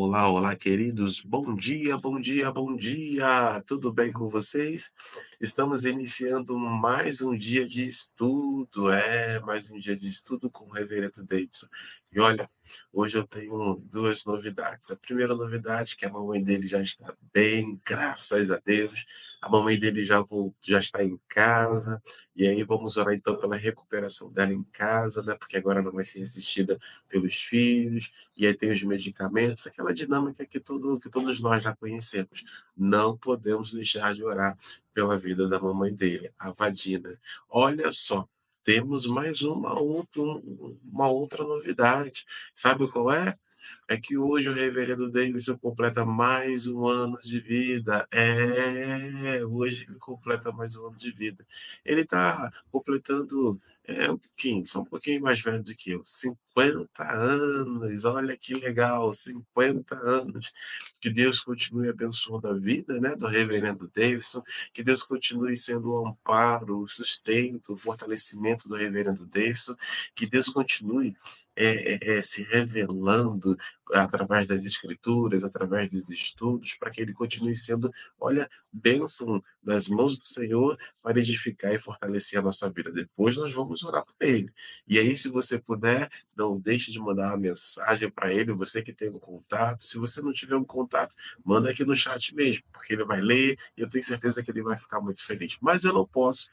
Olá, olá, queridos. Bom dia, bom dia, bom dia. Tudo bem com vocês? Estamos iniciando mais um dia de estudo, mais um dia de estudo com o Reverendo Davidson. E olha, hoje eu tenho duas novidades. A primeira novidade é que a mamãe dele já está bem, graças a Deus. A mamãe dele já está em casa. E aí vamos orar então pela recuperação dela em casa, né? Porque agora não vai ser assistida pelos filhos. E aí tem os medicamentos, aquela dinâmica que todos nós já conhecemos. Não podemos deixar de orar pela vida da mamãe dele, a Vadina. Olha só, temos mais uma outra novidade. Sabe qual é? É que hoje o reverendo Davidson completa mais um ano de vida. Hoje ele completa mais um ano de vida. Ele está completando só um pouquinho mais velho do que eu, 50 anos. Olha que legal, 50 anos. Que Deus continue abençoando a vida, né, do reverendo Davidson, que Deus continue sendo o amparo, o sustento, o fortalecimento do reverendo Davidson, que Deus continue se revelando através das escrituras, através dos estudos, para que ele continue sendo, olha, bênção das mãos do Senhor para edificar e fortalecer a nossa vida. Depois nós vamos orar por ele. E aí, se você puder, não deixe de mandar uma mensagem para ele, você que tem um contato. Se você não tiver um contato, manda aqui no chat mesmo, porque ele vai ler e eu tenho certeza que ele vai ficar muito feliz. Mas eu não posso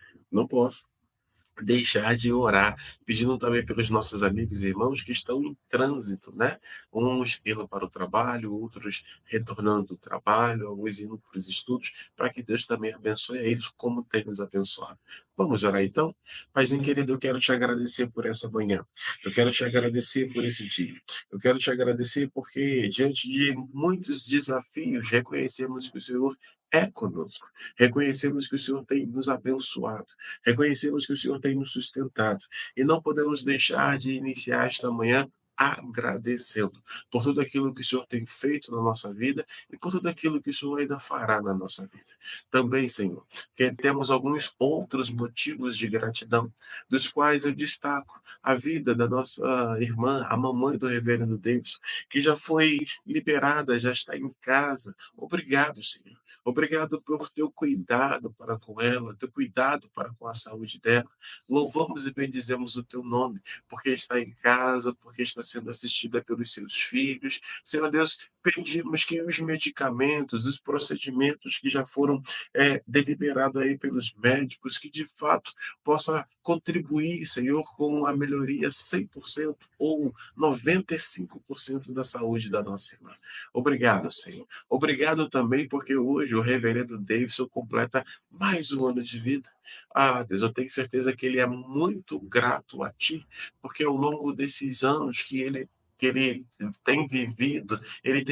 deixar de orar, pedindo também pelos nossos amigos e irmãos que estão em trânsito, né? Uns indo para o trabalho, outros retornando do trabalho, alguns indo para os estudos, para que Deus também abençoe a eles como tem nos abençoado. Vamos orar então? Paizinho querido, eu quero te agradecer por essa manhã. Eu quero te agradecer por esse dia. Eu quero te agradecer porque, diante de muitos desafios, reconhecemos que o Senhor é conosco. Reconhecemos que o Senhor tem nos abençoado. Reconhecemos que o Senhor tem nos sustentado e não podemos deixar de iniciar esta manhã agradecendo por tudo aquilo que o Senhor tem feito na nossa vida e por tudo aquilo que o Senhor ainda fará na nossa vida. Também, Senhor, que temos alguns outros motivos de gratidão, dos quais eu destaco a vida da nossa irmã, a mamãe do reverendo Davidson, que já foi liberada, já está em casa. Obrigado, Senhor. Obrigado por teu cuidado para com ela, teu cuidado para com a saúde dela. Louvamos e bendizemos o teu nome, porque está em casa, porque está sendo assistida pelos seus filhos. Senhor Deus, pedimos que os medicamentos, os procedimentos que já foram deliberados aí pelos médicos, que de fato possa contribuir, Senhor, com a melhoria 100% ou 95% da saúde da nossa irmã. Obrigado, Senhor. Obrigado também porque hoje o reverendo Davidson completa mais um ano de vida. Ah, Deus, eu tenho certeza que ele é muito grato a Ti, porque ao longo desses anos que ele tem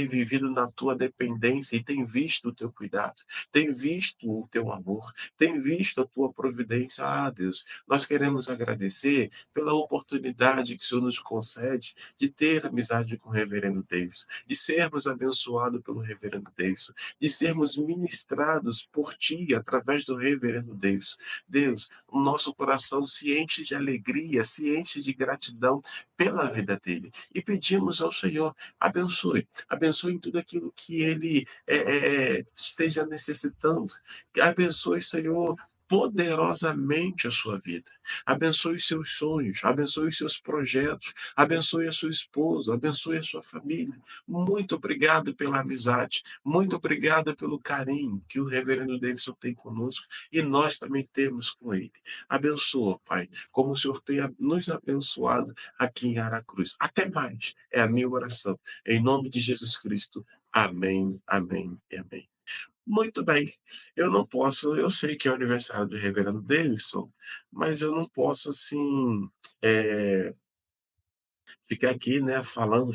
vivido na tua dependência e tem visto o teu cuidado, tem visto o teu amor, tem visto a tua providência. Ah, Deus, nós queremos agradecer pela oportunidade que o Senhor nos concede de ter amizade com o reverendo Davidson, de sermos abençoados pelo reverendo Davidson, de sermos ministrados por Ti através do reverendo Davidson. Deus, o nosso coração se enche de alegria, se enche de gratidão pela vida dele. E pedimos ao Senhor, abençoe em tudo aquilo que ele esteja necessitando. Abençoe, Senhor, poderosamente a sua vida. Abençoe os seus sonhos, abençoe os seus projetos, abençoe a sua esposa, abençoe a sua família. Muito obrigado pela amizade, muito obrigado pelo carinho que o reverendo Davidson tem conosco e nós também temos com ele. Abençoa, Pai, como o Senhor tem nos abençoado aqui em Aracruz. Até mais, é a minha oração. Em nome de Jesus Cristo. Amém, amém e amém. Muito bem, eu sei que é o aniversário do reverendo Davidson, mas eu não posso, assim, eh, ficar aqui, né, falando,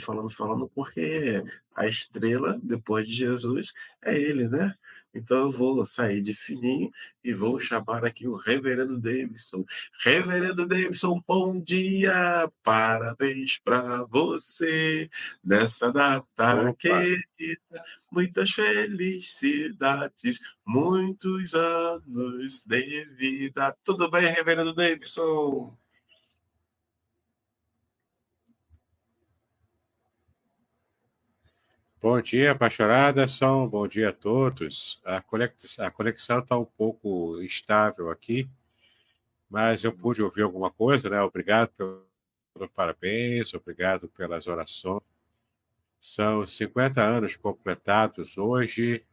porque a estrela, depois de Jesus, é ele, né? Então eu vou sair de fininho e vou chamar aqui o Reverendo Davidson. Reverendo Davidson, bom dia! Parabéns para você nessa data Opa, querida. Muitas felicidades, muitos anos de vida. Tudo bem, Reverendo Davidson? Bom dia, apaixonada, são bom dia a todos. A conexão está um pouco instável aqui, mas eu pude ouvir alguma coisa, né? Obrigado pelo parabéns, obrigado pelas orações. São 50 anos completados hoje,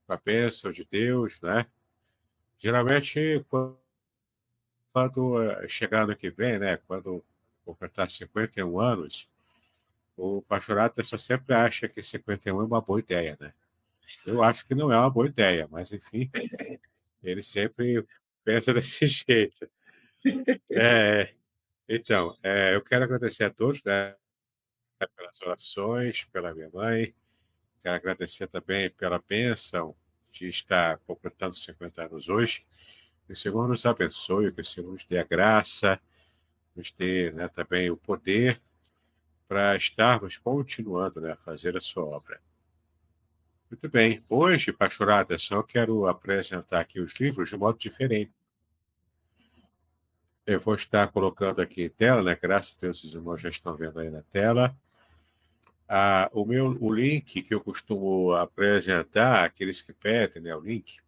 com a bênção de Deus, né? Geralmente, quando chegar ano que vem, né? Quando completar 51 anos, o pastorado só sempre acha que 51 é uma boa ideia, né? Eu acho que não é uma boa ideia, mas enfim, ele sempre pensa desse jeito. É, então, eu quero agradecer a todos, né, pelas orações, pela minha mãe. Quero agradecer também pela bênção de estar completando 50 anos hoje. Que o Senhor nos abençoe, que o Senhor nos dê a graça, nos dê, né, também o poder para estarmos continuando, né, a fazer a sua obra. Muito bem. Hoje, pastorada, só quero apresentar aqui os livros de modo diferente. Eu vou estar colocando aqui em tela, né? Graças a Deus, os irmãos já estão vendo aí na tela. O link que eu costumo apresentar, aqueles que pedem, né? O link,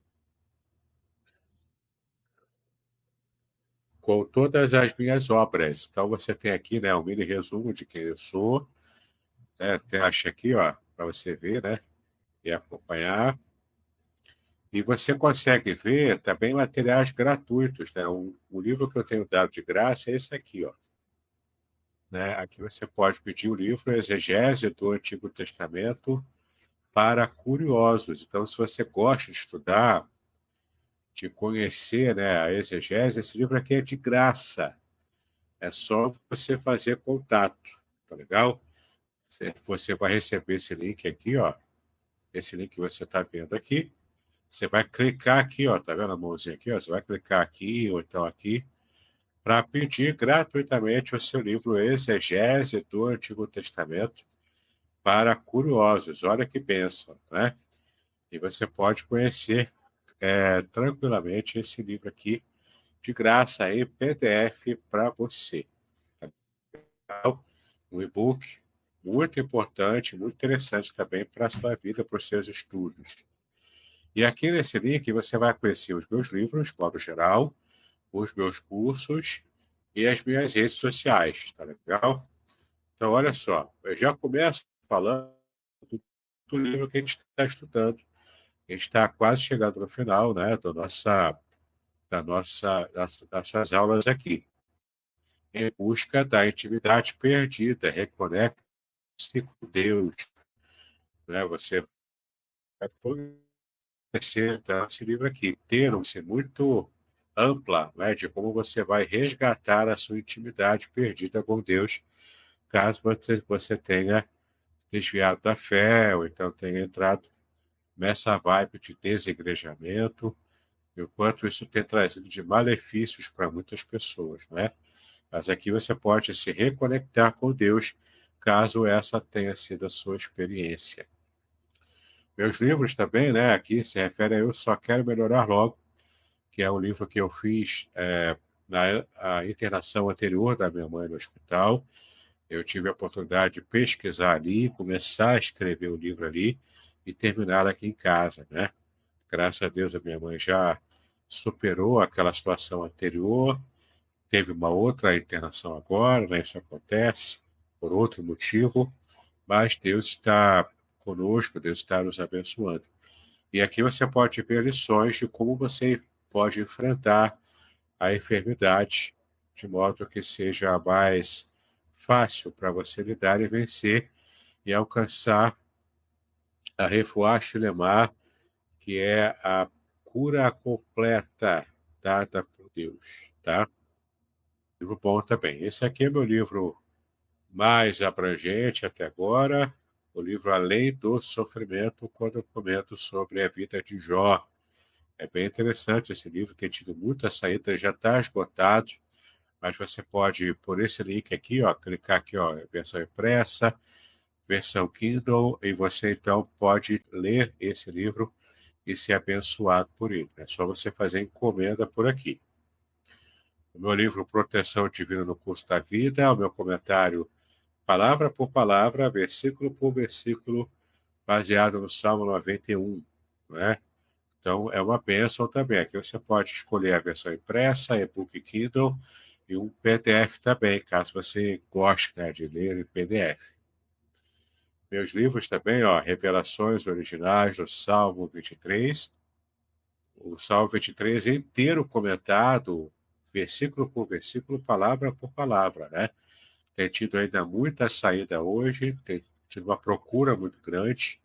com todas as minhas obras. Então, você tem aqui, né? Um mini resumo de quem eu sou, né? Acha aqui, ó, para você ver, né? E acompanhar. E você consegue ver também materiais gratuitos, né? O livro que eu tenho dado de graça é esse aqui, ó. Né? Aqui você pode pedir o livro Exegese do Antigo Testamento para curiosos. Então, se você gosta de estudar, de conhecer, né, a exegese, esse livro aqui é de graça. É só você fazer contato, tá legal? Você vai receber esse link aqui, ó. Esse link que você está vendo aqui. Você vai clicar aqui, ó. Tá vendo a mãozinha aqui, ó? Você vai clicar aqui ou então aqui para pedir gratuitamente o seu livro Exegese do Antigo Testamento para curiosos. Olha que bênção, né? E você pode conhecer tranquilamente esse livro aqui, de graça, em PDF para você. Um e-book muito importante, muito interessante também para a sua vida, para os seus estudos. E aqui nesse link você vai conhecer os meus livros, de modo geral, os meus cursos e as minhas redes sociais, tá legal? Então, olha só, eu já começo falando do livro que a gente está estudando. A gente está quase chegando no final, né, das nossas aulas aqui. Em busca da intimidade perdida, reconecte-se com Deus. Né? Você vai conhecer então, esse livro aqui, ter muito ampla, né, de como você vai resgatar a sua intimidade perdida com Deus, caso você tenha desviado da fé, ou então tenha entrado nessa vibe de desigrejamento, e o quanto isso tem trazido de malefícios para muitas pessoas, né? Mas aqui você pode se reconectar com Deus, caso essa tenha sido a sua experiência. Meus livros também, né? Aqui se refere a Eu Só Quero Melhorar Logo, que é um livro que eu fiz na a internação anterior da minha mãe no hospital. Eu tive a oportunidade de pesquisar ali, começar a escrever o livro ali e terminar aqui em casa, né? Graças a Deus a minha mãe já superou aquela situação anterior, teve uma outra internação agora, né? Isso acontece por outro motivo, mas Deus está conosco, Deus está nos abençoando. E aqui você pode ver lições de como você pode enfrentar a enfermidade de modo que seja mais fácil para você lidar e vencer e alcançar a Refuah Shilemah, que é a cura completa dada por Deus, tá? Livro bom também. Esse aqui é meu livro mais abrangente até agora, o livro Além do Sofrimento, quando eu comento sobre a vida de Jó. É bem interessante esse livro, tem tido muita saída, já está esgotado, mas você pode, por esse link aqui, ó, clicar aqui, ó, versão impressa, versão Kindle, e você então pode ler esse livro e ser abençoado por ele. É só você fazer encomenda por aqui. O meu livro Proteção Divina no Curso da Vida, o meu comentário palavra por palavra, versículo por versículo, baseado no Salmo 91, né? Então, é uma bênção também. Aqui você pode escolher a versão impressa, e-book Kindle e um PDF também, caso você goste, né, de ler em PDF. Meus livros também, ó, Revelações Originais do Salmo 23. O Salmo 23 é inteiro comentado, versículo por versículo, palavra por palavra, né? Tem tido ainda muita saída hoje, tem tido uma procura muito grande,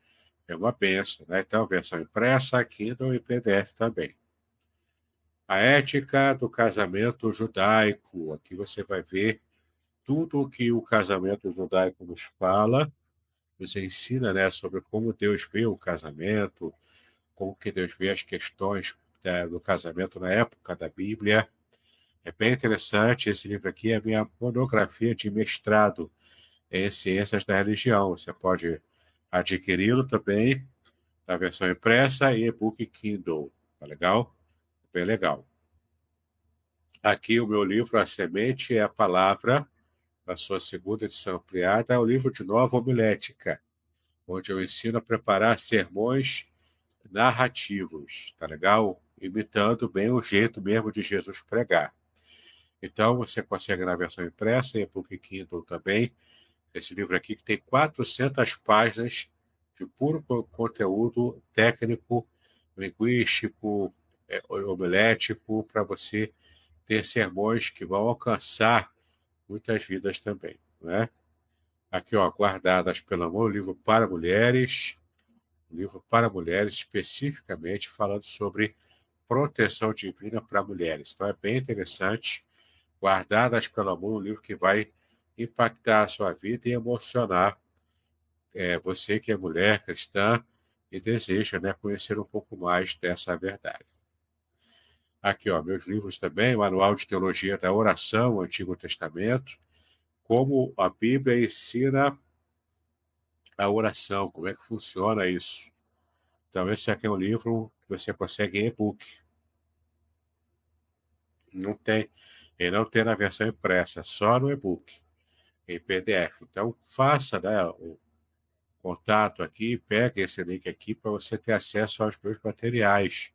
é uma benção, né? Então, versão impressa, Kindle e PDF também. A ética do casamento judaico. Aqui você vai ver tudo o que o casamento judaico nos fala, nos ensina, né, sobre como Deus vê o casamento, como que Deus vê as questões do casamento na época da Bíblia. É bem interessante. Esse livro aqui é a minha monografia de mestrado em Ciências da Religião. Você pode adquiri-lo também na versão impressa e e-book Kindle. Tá legal? Bem legal. Aqui o meu livro, A Semente é a Palavra, na sua segunda edição ampliada, é o livro de Nova Homilética, onde eu ensino a preparar sermões narrativos, tá legal? Imitando bem o jeito mesmo de Jesus pregar. Então, você consegue na versão impressa e e-book Kindle também, esse livro aqui que tem 400 páginas de puro conteúdo técnico, linguístico, homilético, para você ter sermões que vão alcançar muitas vidas também, né? Aqui, ó, Guardadas pelo Amor, um livro para mulheres especificamente falando sobre proteção divina para mulheres. Então é bem interessante. Guardadas pelo Amor, um livro que vai impactar a sua vida e emocionar você que é mulher cristã e deseja, né, conhecer um pouco mais dessa verdade. Aqui, ó, meus livros também, Manual de Teologia da Oração, Antigo Testamento, como a Bíblia ensina a oração, como é que funciona isso. Então, esse aqui é um livro que você consegue em e-book. Não tem, ele não tem na versão impressa, só no e-book, em PDF. Então, faça, né, o contato aqui, pegue esse link aqui para você ter acesso aos meus materiais.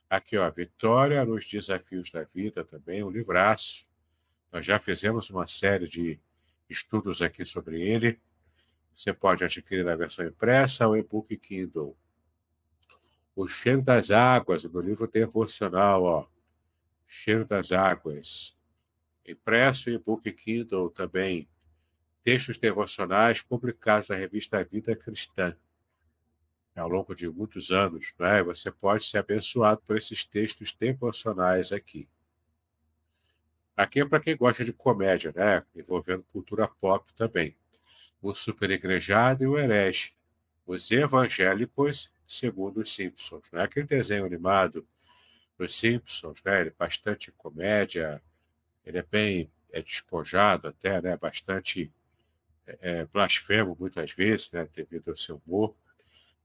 Aqui, ó, Vitória nos Desafios da Vida também, um livraço. Nós já fizemos uma série de estudos aqui sobre ele. Você pode adquirir na versão impressa ou e-book Kindle. O Cheiro das Águas, o meu livro devocional, ó. Cheiro das Águas. Impresso e e-book Kindle também. Textos devocionais publicados na revista Vida Cristã. Ao longo de muitos anos, né? Você pode ser abençoado por esses textos devocionais aqui. Aqui é para quem gosta de comédia, né? Envolvendo cultura pop também. O Superigrejado e o Herege. Os Evangélicos segundo os Simpsons. Não é aquele desenho animado dos Simpsons, né? Ele é bastante comédia, ele é bem despojado até, né? Bastante blasfemo muitas vezes, né? Devido ao seu humor.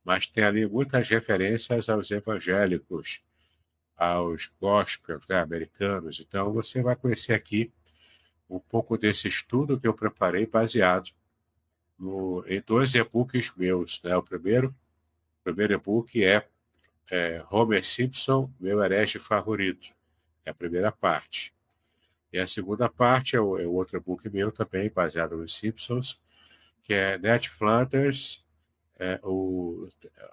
Mas tem ali muitas referências aos evangélicos, aos gospels, né, americanos. Então, você vai conhecer aqui um pouco desse estudo que eu preparei baseado em dois e-books meus. Né? O primeiro e-book é Homer Simpson, meu herege favorito. É a primeira parte. E a segunda parte é o outro e-book meu também, baseado nos Simpsons, que é Ned Flanders,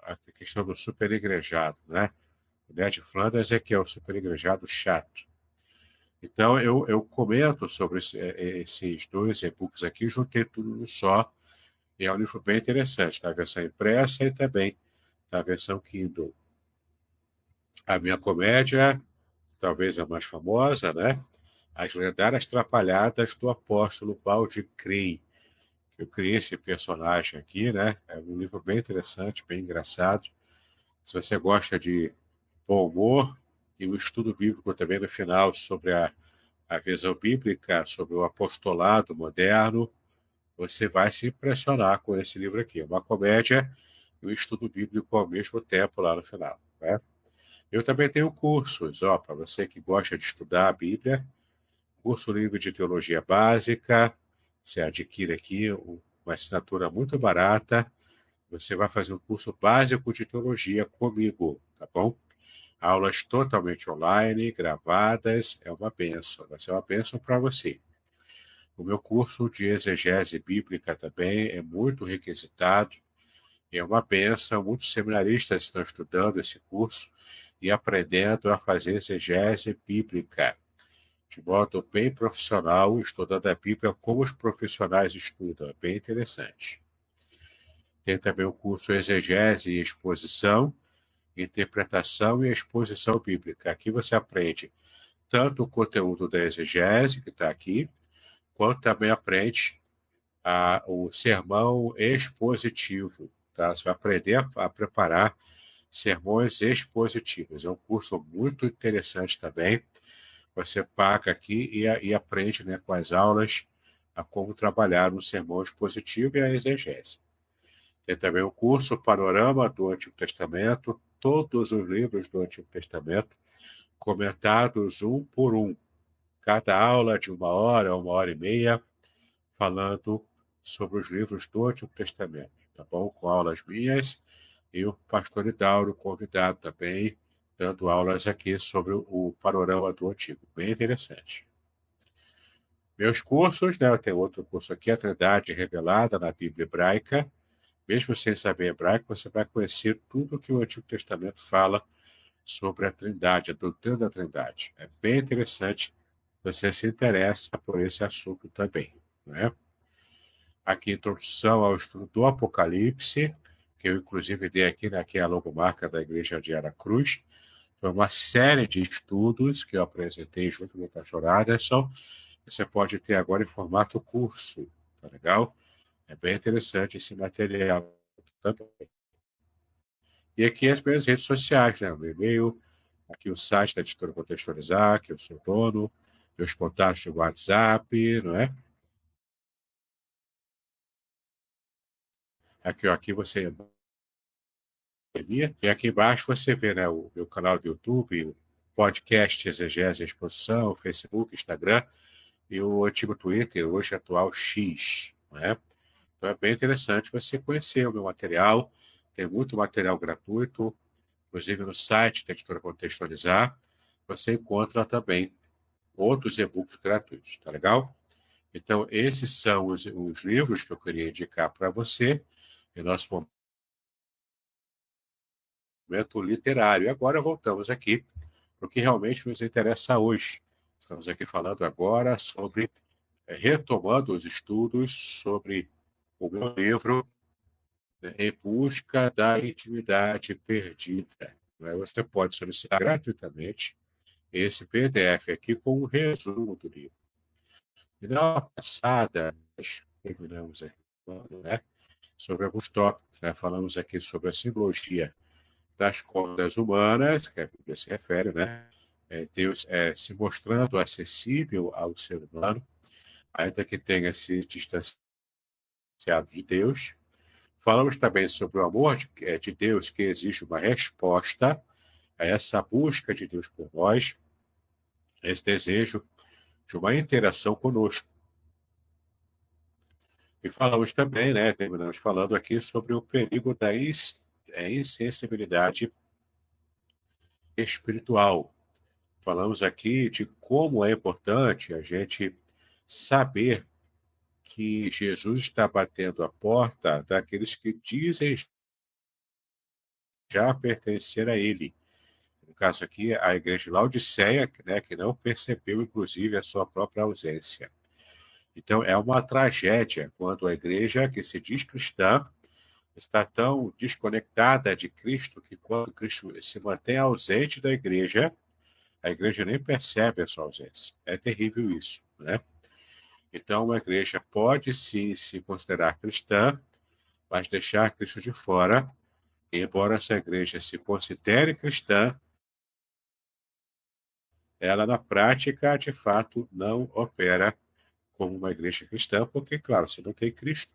a questão do superigrejado, né? O Ned Flanders é que é o superigrejado chato. Então, eu comento sobre esses dois e-books aqui, juntei tudo num só, e é um livro bem interessante, na versão impressa e também na versão Kindle. A minha comédia, talvez a mais famosa, né? As Lendárias Trapalhadas do Apóstolo Valdir Crei, que eu criei esse personagem aqui, né? É um livro bem interessante, bem engraçado. Se você gosta de bom humor e o estudo bíblico também no final sobre a visão bíblica, sobre o apostolado moderno, você vai se impressionar com esse livro aqui. É uma comédia e um estudo bíblico ao mesmo tempo lá no final, né? Eu também tenho cursos, ó, para você que gosta de estudar a Bíblia, curso livre de teologia básica, você adquire aqui uma assinatura muito barata, você vai fazer um curso básico de teologia comigo, tá bom? Aulas totalmente online, gravadas, é uma bênção, vai ser uma bênção para você. O meu curso de exegese bíblica também é muito requisitado, é uma bênção, muitos seminaristas estão estudando esse curso e aprendendo a fazer exegese bíblica, de modo bem profissional, estudando a Bíblia como os profissionais estudam, é bem interessante. Tem também o curso Exegese e Exposição, Interpretação e Exposição Bíblica. Aqui você aprende tanto o conteúdo da exegese, que está aqui, quanto também aprende o sermão expositivo. Tá? Você vai aprender a preparar sermões expositivos. É um curso muito interessante também. Você paga aqui e aprende, né, com as aulas a como trabalhar no sermão expositivo e a exegese. Tem também o curso Panorama do Antigo Testamento, todos os livros do Antigo Testamento, comentados um por um. Cada aula de 1 hora e meia, falando sobre os livros do Antigo Testamento, tá bom? Com aulas minhas e o pastor Idauro, convidado também, dando aulas aqui sobre o panorama do Antigo. Bem interessante. Meus cursos, né? Eu tenho outro curso aqui, a Trindade Revelada na Bíblia Hebraica. Mesmo sem saber hebraico, você vai conhecer tudo que o Antigo Testamento fala sobre a Trindade, a doutrina da Trindade. É bem interessante, você se interessa por esse assunto também, né? Aqui, introdução ao estudo do Apocalipse, que eu inclusive dei aqui, né, que é a logomarca da Igreja de Aracruz. Foi uma série de estudos que eu apresentei junto com o pastor Aderson. Você pode ter agora em formato curso, tá legal? É bem interessante esse material também. E aqui as minhas redes sociais, né? O meu e-mail, aqui o site da Editora Contextualizar, que eu sou dono, meus contatos de WhatsApp, não é? Aqui, ó, aqui você e aqui embaixo você vê, né, o meu canal do YouTube, o podcast Exegese e Exposição, Facebook, Instagram e o antigo Twitter, hoje atual X, não é? Então é bem interessante você conhecer o meu material, tem muito material gratuito, inclusive no site da Editora Contextualizar, você encontra também outros e-books gratuitos, tá legal? Então, esses são os livros que eu queria indicar para você em nosso momento literário. E agora voltamos aqui para o que realmente nos interessa hoje. Estamos aqui falando agora sobre, retomando os estudos sobre o meu livro, né, Em Busca da Intimidade Perdida. Né? Você pode solicitar gratuitamente esse PDF aqui com um resumo do livro. E na aula passada, nós terminamos aqui, né, sobre alguns tópicos. Né? Falamos aqui sobre a simbologia das cordas humanas, que a Bíblia se refere, né? Deus se mostrando acessível ao ser humano, ainda que tenha se distanciado de Deus. Falamos também sobre o amor de Deus, que exige uma resposta a essa busca de Deus por nós, esse desejo de uma interação conosco. E falamos também, né, terminamos falando aqui sobre o perigo da insensibilidade espiritual. Falamos aqui de como é importante a gente saber que Jesus está batendo a porta daqueles que dizem já pertencer a ele. No caso aqui, a igreja de Laodiceia, né, que não percebeu, inclusive, a sua própria ausência. Então, é uma tragédia quando a igreja, que se diz cristã, está tão desconectada de Cristo que, quando Cristo se mantém ausente da igreja, a igreja nem percebe a sua ausência. É terrível isso, né? Então, uma igreja pode sim se considerar cristã, mas deixar Cristo de fora. E, embora essa igreja se considere cristã, ela na prática, de fato, não opera como uma igreja cristã, porque, claro, se não tem Cristo,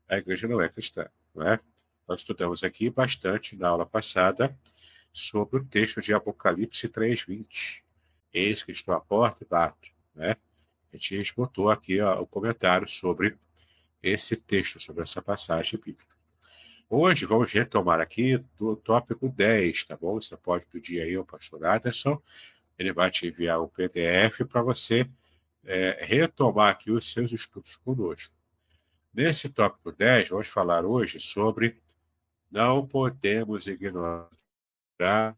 a igreja não é cristã, não é? Nós estudamos aqui bastante na aula passada sobre o texto de Apocalipse 3:20. Eis que estou à porta e bato, né? A gente esgotou aqui ó, o comentário sobre esse texto, sobre essa passagem bíblica. Hoje vamos retomar aqui do tópico 10, tá bom? Você pode pedir aí ao pastor Aderson, ele vai te enviar o PDF para você retomar aqui os seus estudos conosco. Nesse tópico 10, vamos falar hoje sobre não podemos ignorar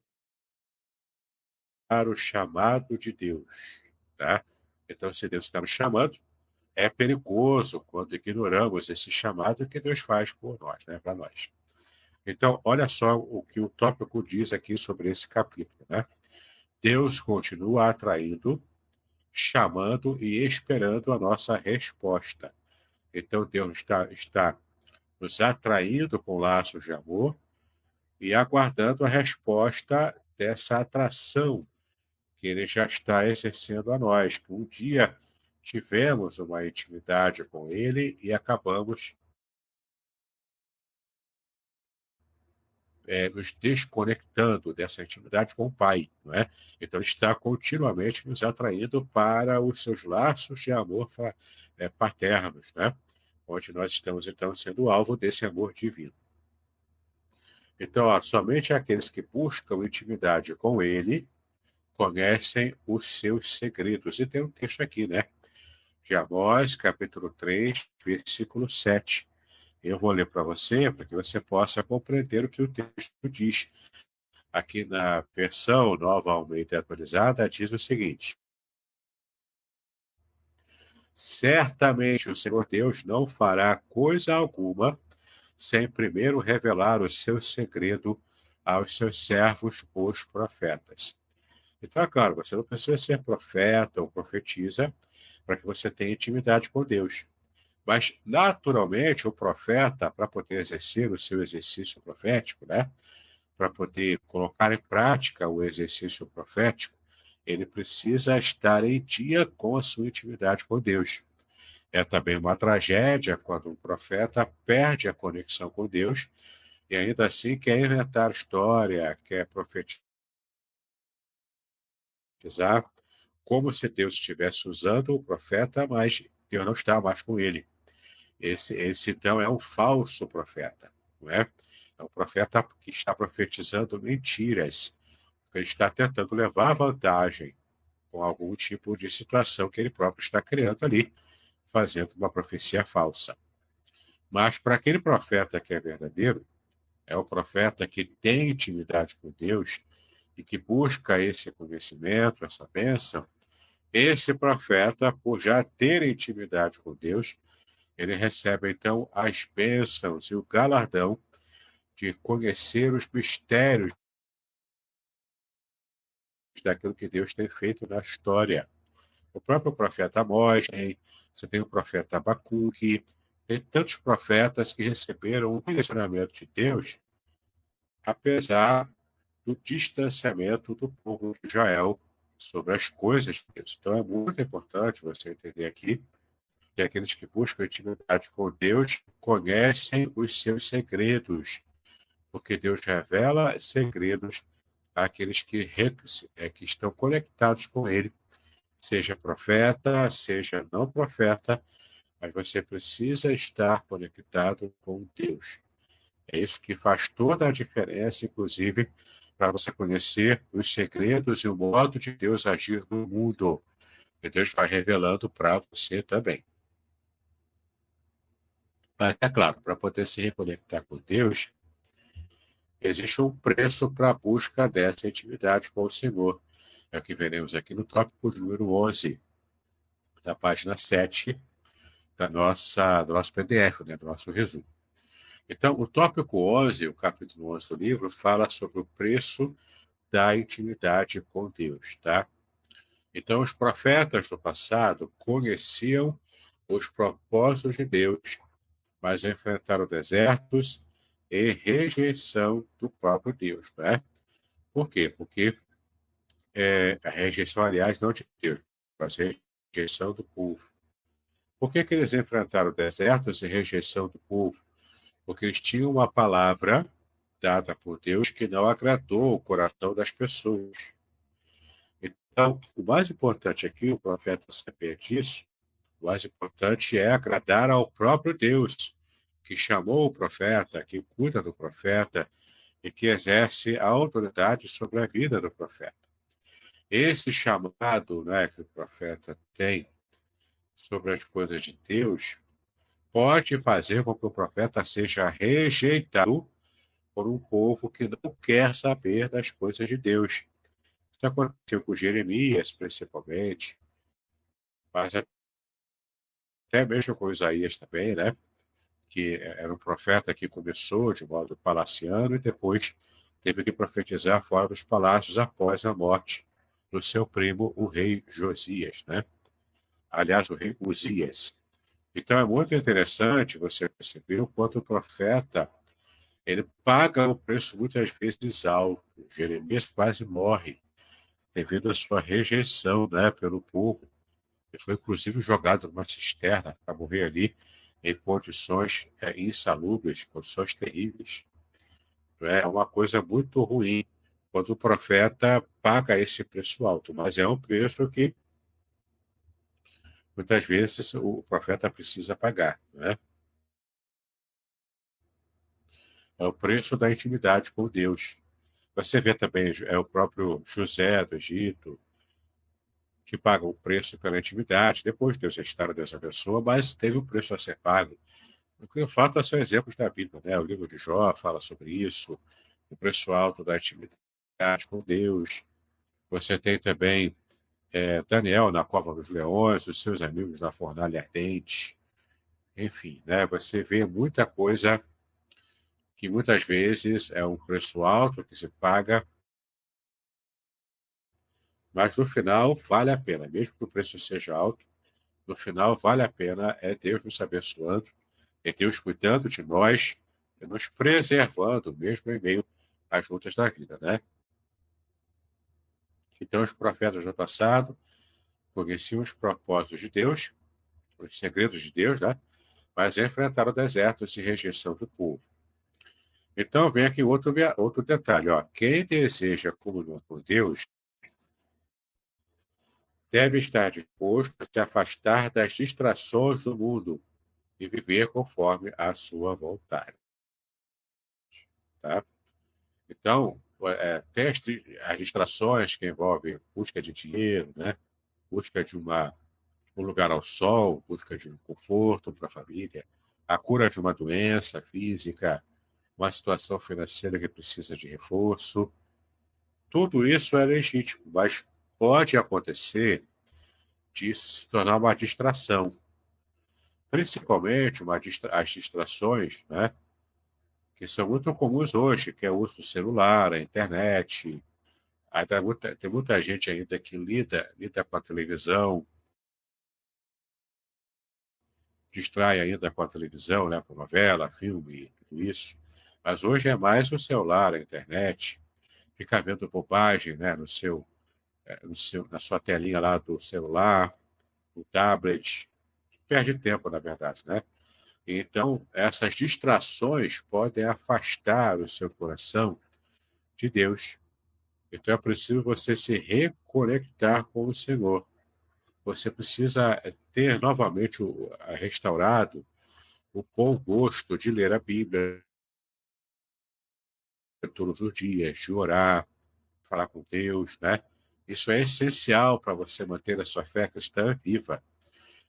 o chamado de Deus, tá? Então, se Deus está nos chamando, é perigoso quando ignoramos esse chamado que Deus faz por nós, né, para nós. Então, olha só o que o tópico diz aqui sobre esse capítulo, né? Deus continua atraindo, chamando e esperando a nossa resposta. Então, Deus está nos atraindo com laços de amor e aguardando a resposta dessa atração que Ele já está exercendo a nós, que um dia tivemos uma intimidade com Ele e acabamos nos desconectando dessa intimidade com o Pai, não é? Então, Ele está continuamente nos atraindo para os seus laços de amor paternos, né? Onde nós estamos, então, sendo alvo desse amor divino. Então, ó, somente aqueles que buscam intimidade com Ele conhecem os seus segredos. E tem um texto aqui, né? De Amós, capítulo 3, versículo 7. Eu vou ler para você, para que você possa compreender o que o texto diz. Aqui na versão Nova Almeida Atualizada, diz o seguinte: certamente o Senhor Deus não fará coisa alguma sem primeiro revelar o seu segredo aos seus servos, os profetas. Então, claro, você não precisa ser profeta ou profetiza para que você tenha intimidade com Deus. Mas, naturalmente, o profeta, para poder exercer o seu exercício profético, né, para poder colocar em prática o exercício profético, ele precisa estar em dia com a sua intimidade com Deus. É também uma tragédia quando um profeta perde a conexão com Deus e ainda assim quer inventar história, quer profetizar, como se Deus estivesse usando o profeta, mas Deus não está mais com ele. Esse então é um falso profeta, não é? É um profeta que está profetizando mentiras, que ele está tentando levar vantagem com algum tipo de situação que ele próprio está criando ali, fazendo uma profecia falsa. Mas para aquele profeta que é verdadeiro, é o profeta que tem intimidade com Deus e que busca esse conhecimento, essa bênção, esse profeta, por já ter intimidade com Deus, ele recebe então as bênçãos e o galardão de conhecer os mistérios daquilo que Deus tem feito na história. O próprio profeta Amós, você tem o profeta Abacuque, tem tantos profetas que receberam o direcionamento de Deus, apesar do distanciamento do povo de Israel sobre as coisas de Deus. Então é muito importante você entender aqui que aqueles que buscam intimidade com Deus conhecem os seus segredos, porque Deus revela segredos àqueles que estão conectados com Ele, seja profeta, seja não profeta, mas você precisa estar conectado com Deus. É isso que faz toda a diferença, inclusive, para você conhecer os segredos e o modo de Deus agir no mundo. E Deus vai revelando para você também. Mas, é claro, para poder se reconectar com Deus, existe um preço para a busca dessa intimidade com o Senhor. É o que veremos aqui no tópico número 11, da página 7 do nosso PDF, né, do nosso resumo. Então, o tópico 11, o capítulo 11 do livro, fala sobre o preço da intimidade com Deus, tá? Então, os profetas do passado conheciam os propósitos de Deus, mas enfrentaram desertos e rejeição do próprio Deus, né? Por quê? Porque a rejeição, aliás, não de Deus, mas a rejeição do povo. Por que eles enfrentaram desertos e rejeição do povo? Porque eles tinham uma palavra dada por Deus que não agradou o coração das pessoas. Então, o mais importante aqui, o profeta sabia disso, o mais importante é agradar ao próprio Deus, que chamou o profeta, que cuida do profeta e que exerce a autoridade sobre a vida do profeta. Esse chamado, né, que o profeta tem sobre as coisas de Deus pode fazer com que o profeta seja rejeitado por um povo que não quer saber das coisas de Deus. Isso aconteceu com Jeremias, principalmente, mas até mesmo com Isaías também, né? Que era um profeta que começou de modo palaciano e depois teve que profetizar fora dos palácios após a morte do seu primo, o rei Josias, né? Aliás, o rei Uzias. Então é muito interessante você perceber o quanto o profeta ele paga um preço muitas vezes alto. Jeremias quase morre devido à sua rejeição, né, pelo povo. Ele foi inclusive jogado numa cisterna para morrer ali em condições insalubres, condições terríveis. É uma coisa muito ruim quando o profeta paga esse preço alto, mas é um preço que muitas vezes o profeta precisa pagar, né? É o preço da intimidade com Deus. Você vê também o próprio José do Egito, que paga o preço pela intimidade. Depois Deus restaura, Deus abençoa, mas teve um preço a ser pago. O que eu falo são exemplos da Bíblia, né? O livro de Jó fala sobre isso, o preço alto da intimidade com Deus. Você tem também Daniel na cova dos leões, os seus amigos na fornalha ardente. Enfim, né? Você vê muita coisa que muitas vezes é um preço alto que se paga, mas no final vale a pena, mesmo que o preço seja alto, no final vale a pena, é Deus nos abençoando, é Deus cuidando de nós, é nos preservando, mesmo em meio às lutas da vida, né? Então, os profetas do passado conheciam os propósitos de Deus, os segredos de Deus, né? Mas enfrentaram desertos e rejeição do povo. Então, vem aqui outro detalhe, ó. Quem deseja comunhão com Deus deve estar disposto a se afastar das distrações do mundo e viver conforme a sua vontade. Tá? Então, tem as distrações que envolvem busca de dinheiro, né? Busca de um lugar ao sol, busca de um conforto para a família, a cura de uma doença física, uma situação financeira que precisa de reforço. Tudo isso é legítimo, mas pode acontecer disso se tornar uma distração. Principalmente as distrações, né? Que são muito comuns hoje, que é o uso do celular, a internet. Aí tem muita gente ainda que lida com a televisão, distrai ainda com a televisão, né, com novela, filme, tudo isso. Mas hoje é mais o celular, a internet, ficar vendo bobagem, né, na sua telinha lá do celular, do tablet, perde tempo, na verdade, né? Então, essas distrações podem afastar o seu coração de Deus. Então, é preciso você se reconectar com o Senhor. Você precisa ter novamente restaurado o bom gosto de ler a Bíblia todos os dias, de orar, falar com Deus, né? Isso é essencial para você manter a sua fé cristã viva.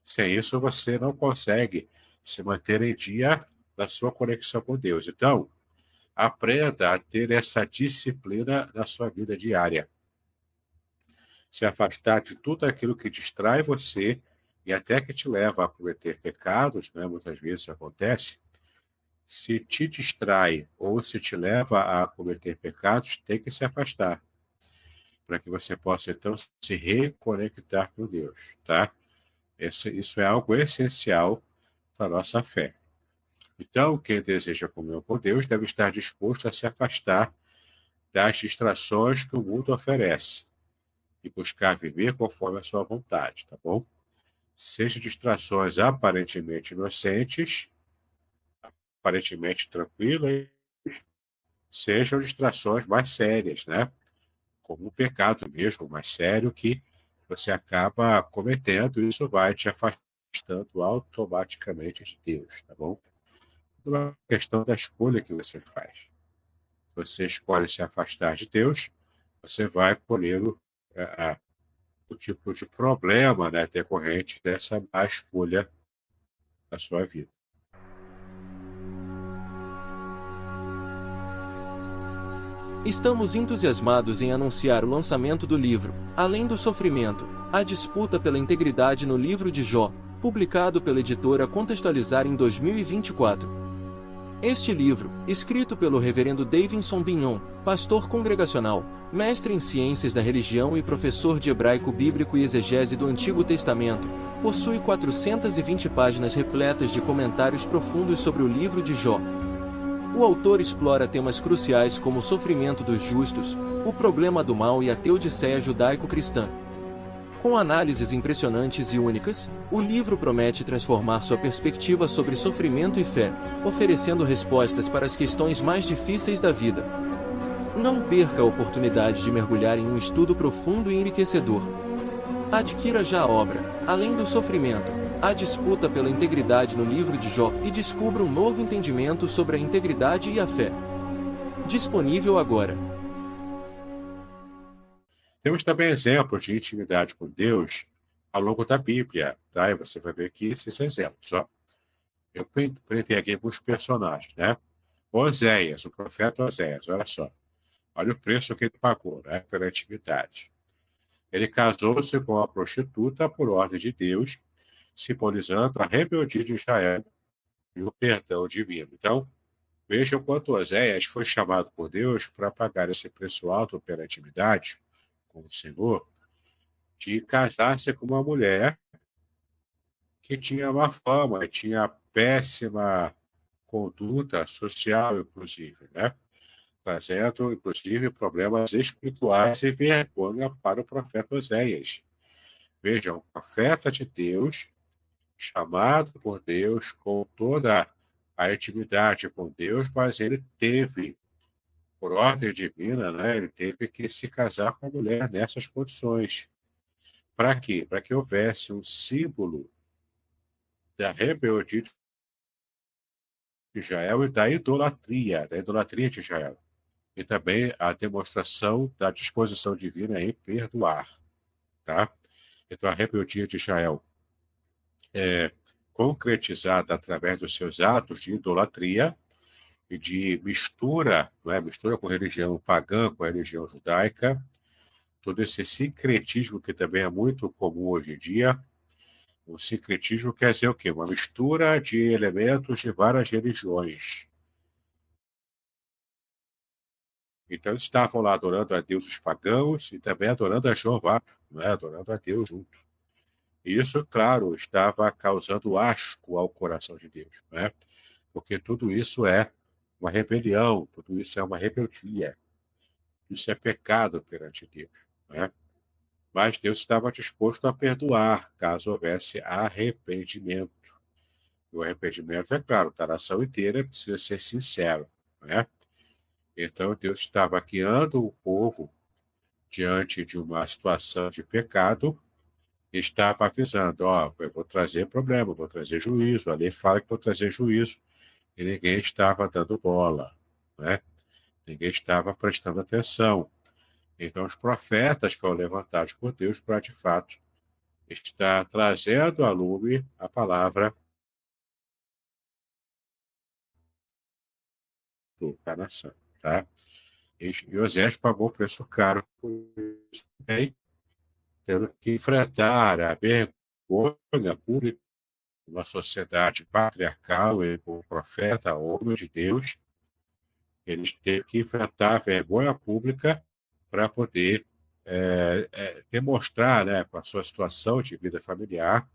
Sem isso, você não consegue se manter em dia na sua conexão com Deus. Então, aprenda a ter essa disciplina na sua vida diária. Se afastar de tudo aquilo que distrai você e até que te leva a cometer pecados, né? Muitas vezes isso acontece. Se te distrai ou se te leva a cometer pecados, tem que se afastar, para que você possa, então, se reconectar com Deus, tá? Isso é algo essencial para a nossa fé. Então, quem deseja comunhão com Deus deve estar disposto a se afastar das distrações que o mundo oferece e buscar viver conforme a sua vontade, tá bom? Seja distrações aparentemente inocentes, aparentemente tranquilas, sejam distrações mais sérias, né? Como um pecado mesmo, mais sério, que você acaba cometendo, e isso vai te afastando automaticamente de Deus, tá bom? uma questão da escolha que você faz. Você escolhe se afastar de Deus, você vai colher o tipo de problema, né, decorrente dessa má escolha da sua vida. Estamos entusiasmados em anunciar o lançamento do livro Além do Sofrimento, a disputa pela integridade no livro de Jó, publicado pela editora Contextualizar em 2024. Este livro, escrito pelo reverendo Davidson Bignon, pastor congregacional, mestre em ciências da religião e professor de hebraico bíblico e exegese do Antigo Testamento, possui 420 páginas repletas de comentários profundos sobre o livro de Jó. O autor explora temas cruciais como o sofrimento dos justos, o problema do mal e a teodiceia judaico-cristã. Com análises impressionantes e únicas, o livro promete transformar sua perspectiva sobre sofrimento e fé, oferecendo respostas para as questões mais difíceis da vida. Não perca a oportunidade de mergulhar em um estudo profundo e enriquecedor. Adquira já a obra, Além do Sofrimento, a disputa pela integridade no livro de Jó e descubra um novo entendimento sobre a integridade e a fé. Disponível agora. Temos também exemplos de intimidade com Deus ao longo da Bíblia, tá? E você vai ver aqui esses exemplos, ó. Eu printei aqui alguns personagens, né? Oséias, o profeta Oséias, olha só. Olha o preço que ele pagou, né, pela intimidade. Ele casou-se com uma prostituta por ordem de Deus, simbolizando a rebeldia de Israel e o perdão divino. Então, veja o quanto Oséias foi chamado por Deus para pagar esse preço alto pela intimidade com o Senhor, de casar-se com uma mulher que tinha má fama, tinha péssima conduta social, inclusive, né? Trazendo, inclusive, problemas espirituais e vergonha para o profeta Oséias. Veja, um profeta de Deus, chamado por Deus, com toda a intimidade com Deus, mas ele teve, por ordem divina, né, ele teve que se casar com a mulher nessas condições. Para quê? Para que houvesse um símbolo da rebeldia de Israel e da idolatria de Israel. E também a demonstração da disposição divina em perdoar. Tá? Então, a rebeldia de Israel é concretizada através dos seus atos de idolatria e de mistura, não é? Mistura com a religião pagã, com a religião judaica, todo esse sincretismo que também é muito comum hoje em dia. O sincretismo quer dizer o quê? Uma mistura de elementos de várias religiões. Então, eles estavam lá adorando a deuses pagãos e também adorando a Jeová, não é? Adorando a Deus junto. E isso, claro, estava causando asco ao coração de Deus, não é? Porque tudo isso é uma rebelião, tudo isso é uma rebeldia. Isso é pecado perante Deus, não é? Mas Deus estava disposto a perdoar, caso houvesse arrependimento. E o arrependimento, é claro, da nação inteira precisa ser sincero, não é? Então, Deus estava guiando o povo diante de uma situação de pecado e estava avisando, ó, eu vou trazer problema, vou trazer juízo, a lei fala que vou trazer juízo, e ninguém estava dando bola, né? Ninguém estava prestando atenção. Então, os profetas foram levantados por Deus para, de fato, estar trazendo à lume a palavra da nação, tá? E Osés pagou o preço caro por isso também, tendo que enfrentar a vergonha pública de uma sociedade patriarcal e com o profeta, homem de Deus, eles teve que enfrentar a vergonha pública para poder demonstrar, né, com a sua situação de vida familiar,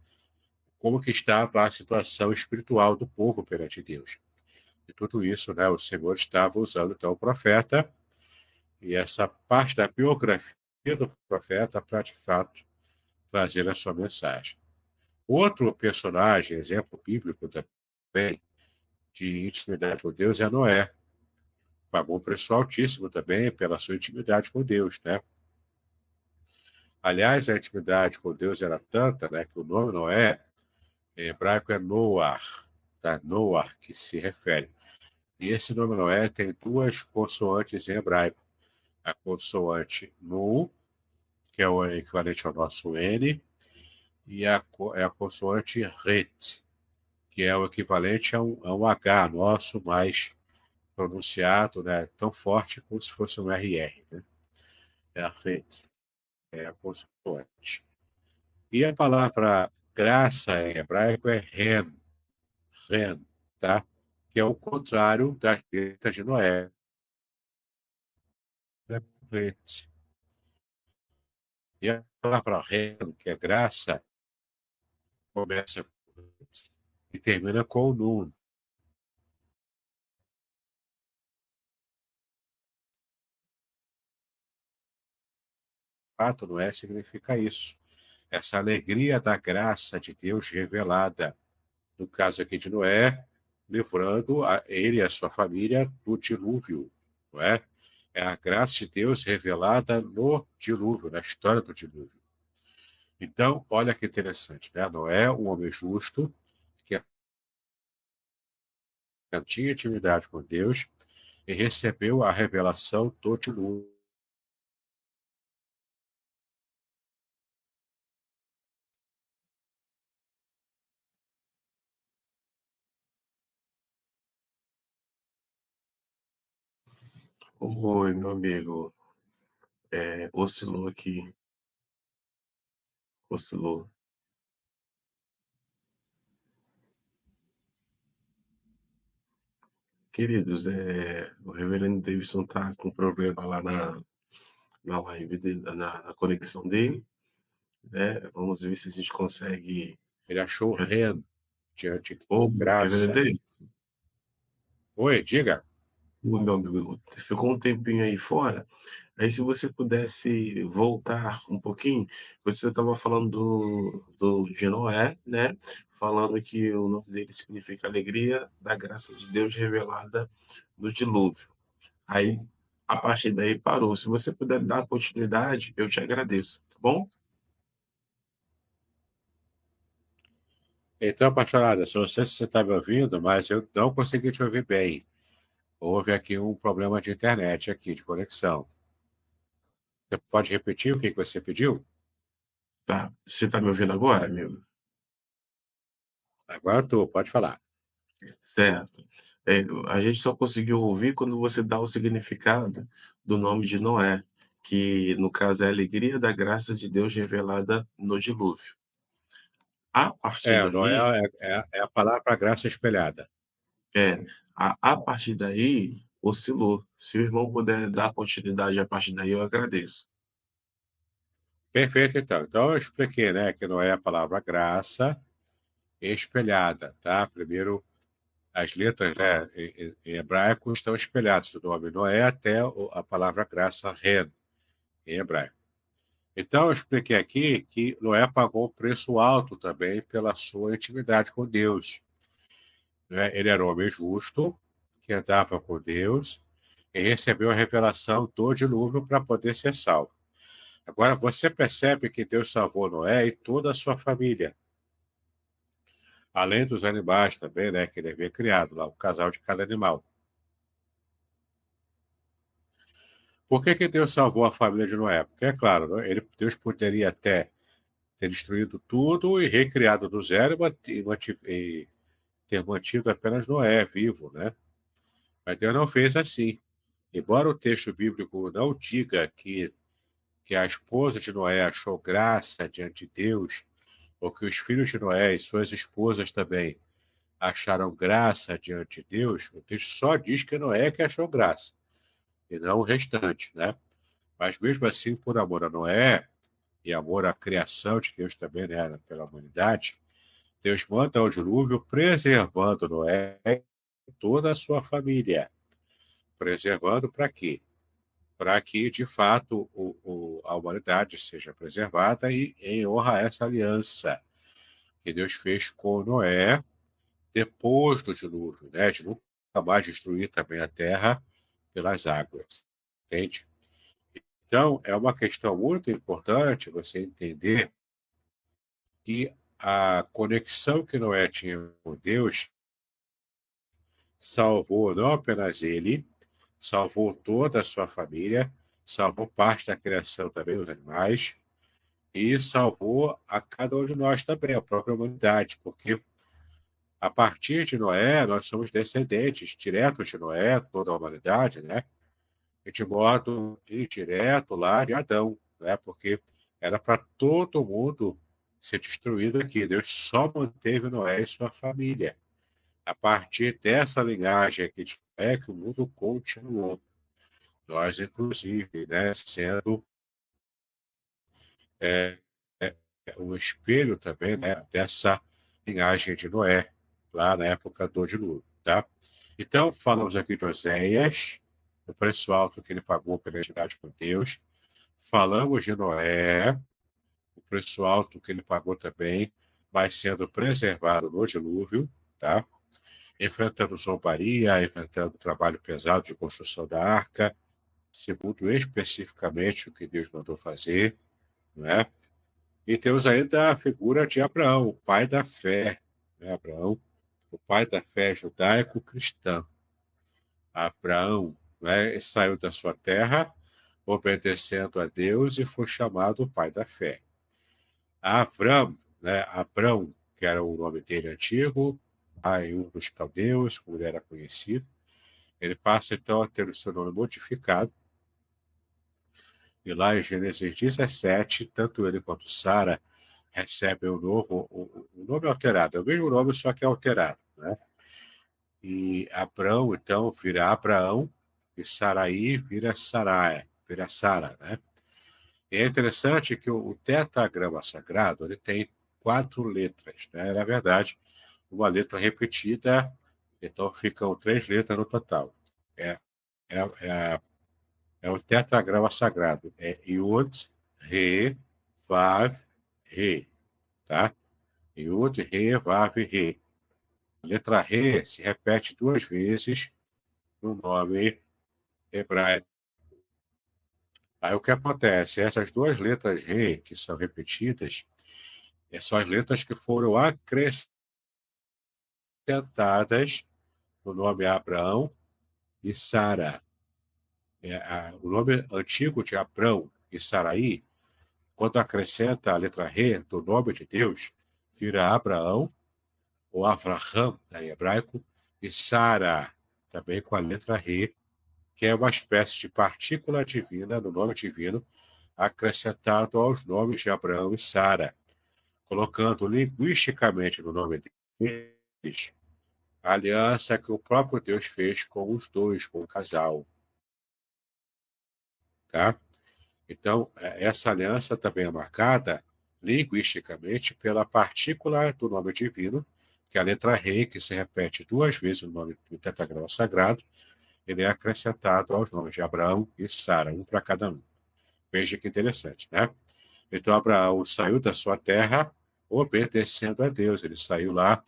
como que estava a situação espiritual do povo perante Deus. E tudo isso, né, o Senhor estava usando então o profeta e essa parte da biografia do profeta para, de fato, trazer a sua mensagem. Outro personagem, exemplo bíblico também, de intimidade com Deus é Noé. Pagou um preço altíssimo também pela sua intimidade com Deus, né? Aliás, a intimidade com Deus era tanta, né, que o nome Noé, em hebraico, é Noar, tá? Noah, que se refere. E esse nome Noé tem duas consoantes em hebraico. A consoante Nu, que é o equivalente ao nosso N, e a consoante Ret, que é o equivalente a um H nosso, mais pronunciado, né, tão forte como se fosse um RR. Né? É a Ret, é a consoante. E a palavra graça em hebraico é ren, tá? Que é o contrário das letras de Noé. Ret. E a palavra ren, que é graça, começa com ret e termina com nun. Fato, Noé significa isso. Essa alegria da graça de Deus revelada, no caso aqui de Noé, livrando ele e a sua família do dilúvio, não é? É a graça de Deus revelada no dilúvio, na história do dilúvio. Então, olha que interessante, né? Noé, um homem justo, que tinha intimidade com Deus e recebeu a revelação do dilúvio. Oi, meu amigo. Oscilou aqui. Oscilou. Queridos, o reverendo Davidson tá com problema lá na live dele, na conexão dele, né? Vamos ver se a gente consegue. Ele achou ren diante de Ô, reverendo graça. Davidson, Oi, diga. ô, meu amigo, ficou um tempinho aí fora. Aí, se você pudesse voltar um pouquinho, você estava falando de Noé, né? Falando que o nome dele significa alegria da graça de Deus revelada no dilúvio. Aí, a partir daí, parou. Se você puder dar continuidade, eu te agradeço, tá bom? Então, apaixonada, não sei se você está me ouvindo, mas eu não consegui te ouvir bem. Houve aqui um problema de internet aqui, de conexão. Você pode repetir o que você pediu? Tá. Você está me ouvindo agora, amigo? Agora eu estou, pode falar. Certo. A gente só conseguiu ouvir quando você dá o significado do nome de Noé, que no caso é a alegria da graça de Deus revelada no dilúvio. A partir Noé daí, é a palavra graça espelhada. é, a partir daí oscilou. Se o irmão puder dar continuidade a partir daí, eu agradeço. Perfeito, então. Então, eu expliquei, né, que Noé é a palavra graça espelhada, tá? Primeiro, as letras, né, em hebraico estão espelhadas, do nome Noé até a palavra graça, ren, em hebraico. Então, eu expliquei aqui que Noé pagou um preço alto também pela sua intimidade com Deus. Né? Ele era um homem justo, que andava com Deus, e recebeu a revelação do dilúvio para poder ser salvo. Agora, você percebe que Deus salvou Noé e toda a sua família, além dos animais também, né, que ele havia criado lá, o casal de cada animal. Por que Deus salvou a família de Noé? Porque, é claro, né, Deus poderia até ter destruído tudo e recriado do zero e ter mantido apenas Noé vivo, né? Mas Deus não fez assim. Embora o texto bíblico não diga que a esposa de Noé achou graça diante de Deus, ou que os filhos de Noé e suas esposas também acharam graça diante de Deus, o texto só diz que Noé que achou graça, e não o restante, né? Mas mesmo assim, por amor a Noé e amor à criação de Deus também, né, pela humanidade, Deus manda o dilúvio preservando Noé e toda a sua família. Preservando para quê? Para que, de fato, a humanidade seja preservada e em honra a essa aliança que Deus fez com Noé depois do dilúvio, né? De nunca mais destruir também a terra pelas águas. Entende? Então, é uma questão muito importante você entender que a conexão que Noé tinha com Deus salvou não apenas ele, salvou toda a sua família, salvou parte da criação também, os animais, e salvou a cada um de nós também, a própria humanidade, porque a partir de Noé, nós somos descendentes diretos de Noé, toda a humanidade, né? E de modo indireto lá de Adão, né? Porque era para todo mundo ser destruído aqui. Deus só manteve Noé e sua família. A partir dessa linhagem aqui de Noé que o mundo continuou. Nós, inclusive, né, sendo é, é, um espelho também, né, dessa linhagem de Noé, lá na época do dilúvio, tá? Então, falamos aqui de Oséias, o preço alto que ele pagou pela identidade com Deus. Falamos de Noé, o preço alto que ele pagou também, vai sendo preservado no dilúvio, tá? Enfrentando zombaria, enfrentando trabalho pesado de construção da arca, segundo especificamente o que Deus mandou fazer, né? E temos ainda a figura de Abraão, o pai da fé, né? Abraão, o pai da fé judaico-cristã. Abraão, né, saiu da sua terra, obedecendo a Deus, e foi chamado o pai da fé. Avram, né, Abrão, que era o nome dele antigo, pai um dos caldeus, como ele era conhecido, ele passa então a ter o seu nome modificado. E lá em Gênesis 17, tanto ele quanto Sara recebem o nome alterado, é o mesmo nome, só que é alterado, né? E Abrão, então, vira Abraão, e Saraí vira Sarai, vira Sara, né? E é interessante que o tetragrama sagrado, ele tem 4 letras, né? Na verdade, uma letra repetida, então ficam 3 letras no total. É, é, é, é o tetragrama sagrado, é Yud, Re, Vav, Re, tá? Yud, Re, Vav, Re. A letra Re se repete 2 vezes no nome hebraico. Aí o que acontece? Essas 2 letras Re, que são repetidas, são as letras que foram acrescentadas no nome Abraão e Sara. O nome antigo de Abrão e Saraí, quando acrescenta a letra Re do nome de Deus, vira Abraão, ou Avraham, em hebraico, e Sara, também com a letra Re, que é uma espécie de partícula divina, no nome divino, acrescentado aos nomes de Abraão e Sara, colocando linguisticamente no nome deles a aliança que o próprio Deus fez com os dois, com o casal. Tá? Então, essa aliança também é marcada linguisticamente pela partícula do nome divino, que é a letra Rei, que se repete 2 vezes no nome do tetragrama sagrado, ele é acrescentado aos nomes de Abraão e Sara, um para cada um. Veja que interessante, né? Então, Abraão saiu da sua terra obedecendo a Deus. Ele saiu lá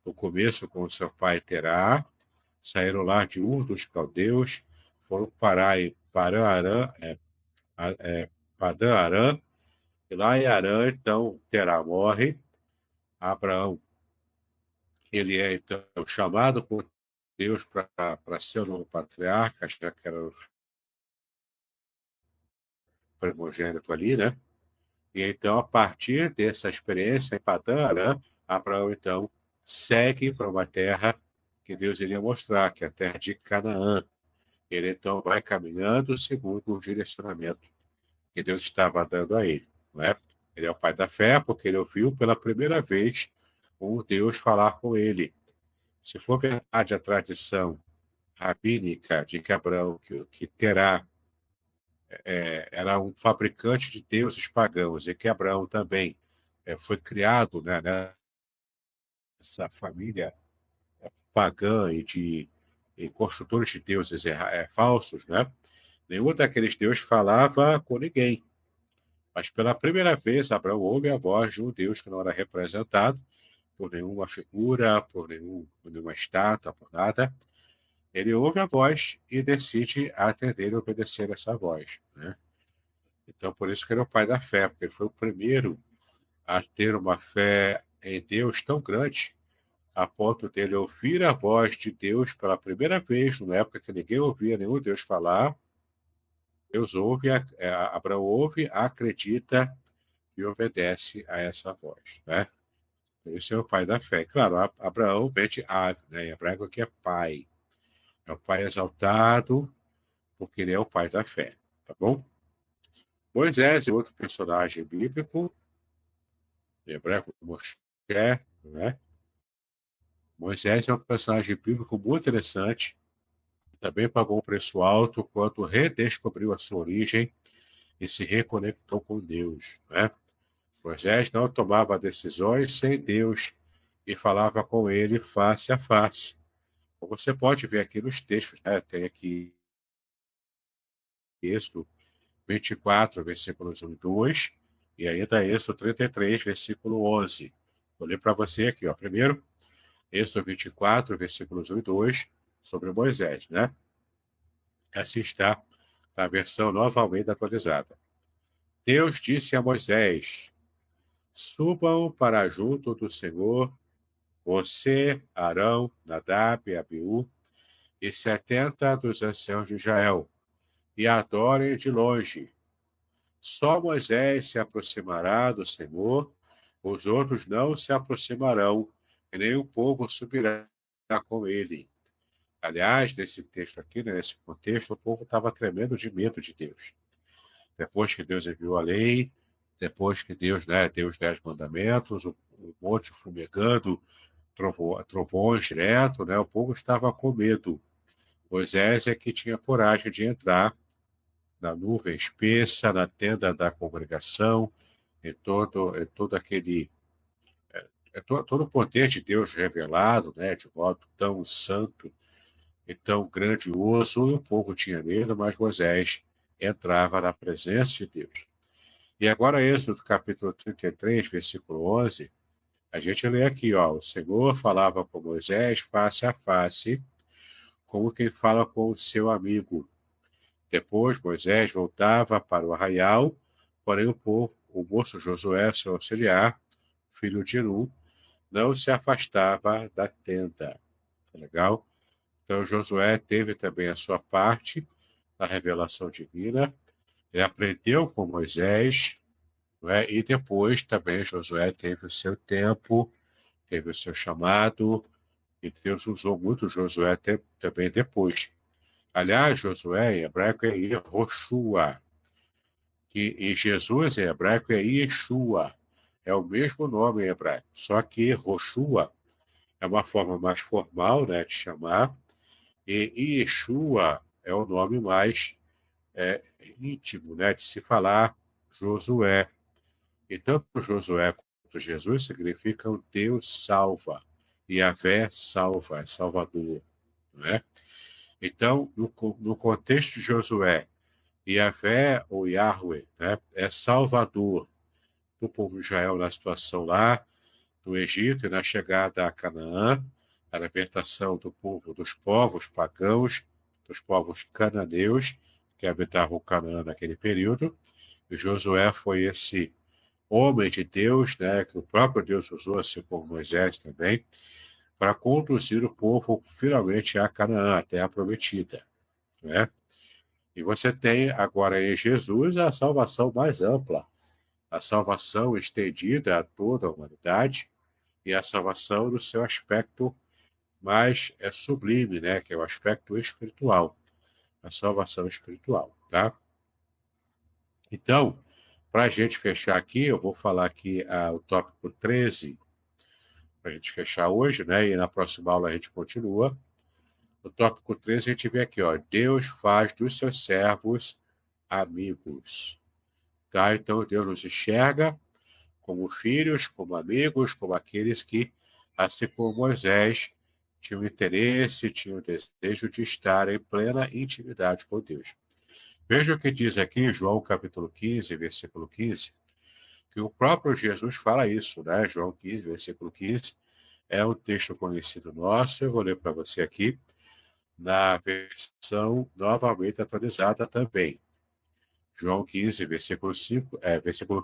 no começo com o seu pai Terá, saíram lá de Ur dos Caldeus, foram parar em Paran-Arã, Padã-Arã, e lá em Arã, então, Terá morre. Abraão, ele é, então, chamado por Deus para ser o novo patriarca, já que era o primogênito ali, né? E então, a partir dessa experiência em Padã Arã, Abraão, então, segue para uma terra que Deus iria mostrar, que é a terra de Canaã. Ele, então, vai caminhando segundo o direcionamento que Deus estava dando a ele. Não é? Ele é o pai da fé, porque ele ouviu pela primeira vez um Deus falar com ele. Se for verdade a tradição rabínica de que Abraão, que Terá era um fabricante de deuses pagãos, e que Abraão também foi criado, né, nessa família pagã e construtores de deuses falsos, né? Nenhum daqueles deuses falava com ninguém. Mas pela primeira vez, Abraão ouve a voz de um Deus que não era representado por nenhuma figura, por nenhuma estátua, por nada. Ele ouve a voz e decide atender e obedecer essa voz, né? Então, por isso que ele é o pai da fé, porque ele foi o primeiro a ter uma fé em Deus tão grande, a ponto dele ouvir a voz de Deus pela primeira vez, numa época que ninguém ouvia nenhum Deus falar. Deus ouve, Abraão ouve, acredita e obedece a essa voz, né? Esse é o pai da fé. Claro, Abraão mete ave, né? Em hebraico aqui é pai. É o pai exaltado, porque ele é o pai da fé, tá bom? Moisés é outro personagem bíblico, em hebraico, Moshe, né? Moisés é um personagem bíblico muito interessante, também pagou um preço alto quando redescobriu a sua origem e se reconectou com Deus, né? Moisés não tomava decisões sem Deus e falava com ele face a face. Como você pode ver aqui nos textos, né? Tem aqui Êxodo 24, versículos 1 e 2, e ainda Êxodo 33, versículo 11. Vou ler para você aqui, ó. Primeiro, Êxodo 24, versículos 1 e 2, sobre Moisés, né? Assim está na versão Nova Almeida atualizada. Deus disse a Moisés: subam para junto do Senhor, você, Arão, Nadab e Abiú, e 70 dos anciãos de Israel, e adorem de longe. Só Moisés se aproximará do Senhor, os outros não se aproximarão, e nem o povo subirá com ele. Aliás, nesse texto aqui, né, nesse contexto, o povo estava tremendo de medo de Deus. Depois que Deus enviou a lei, depois que Deus, né, deu os 10 mandamentos, o monte fumegando, trovões direto, né, o povo estava com medo. Moisés é que tinha coragem de entrar na nuvem espessa, na tenda da congregação, em todo aquele todo o poder de Deus revelado, né, de modo tão santo e tão grandioso. O povo tinha medo, mas Moisés entrava na presença de Deus. E agora, Êxodo capítulo 33, versículo 11, a gente lê aqui, ó, o Senhor falava com Moisés face a face, como quem fala com o seu amigo. Depois, Moisés voltava para o arraial, porém o moço Josué, seu auxiliar, filho de Nun, não se afastava da tenda. Tá legal? Então, Josué teve também a sua parte na revelação divina. Ele aprendeu com Moisés, não é? E depois também Josué teve o seu tempo, teve o seu chamado, e Deus usou muito Josué também depois. Aliás, Josué em hebraico é Yehoshua, e Jesus em hebraico é Yeshua. É o mesmo nome em hebraico, só que Yehoshua é uma forma mais formal, né, de chamar, e Yeshua é o nome mais íntimo, né, de se falar Josué. E tanto Josué quanto Jesus significam Deus salva, e Yahvé salva, é Salvador, né? Então, no contexto de Josué, Yahvé ou Yahweh, né, é Salvador do povo de Israel na situação lá do Egito e na chegada a Canaã, a libertação do povo, dos povos pagãos, dos povos cananeus que habitavam Canaã naquele período. E Josué foi esse homem de Deus, né, que o próprio Deus usou, assim como Moisés também, para conduzir o povo finalmente a Canaã, a terra prometida, né? E você tem agora em Jesus a salvação mais ampla, a salvação estendida a toda a humanidade e a salvação no seu aspecto mais sublime, né, que é o aspecto espiritual, a salvação espiritual, tá? Então, para a gente fechar aqui, eu vou falar aqui o tópico 13, para a gente fechar hoje, né, e na próxima aula a gente continua. No tópico 13 a gente vê aqui, ó, Deus faz dos seus servos amigos. Tá? Então, Deus nos enxerga como filhos, como amigos, como aqueles que, assim como Moisés, tinham interesse, tinham desejo de estar em plena intimidade com Deus. Veja o que diz aqui em João capítulo 15, versículo 15, que o próprio Jesus fala isso, né? João 15, versículo 15, é um texto conhecido nosso, eu vou ler para você aqui, na versão novamente atualizada também. João 15, versículo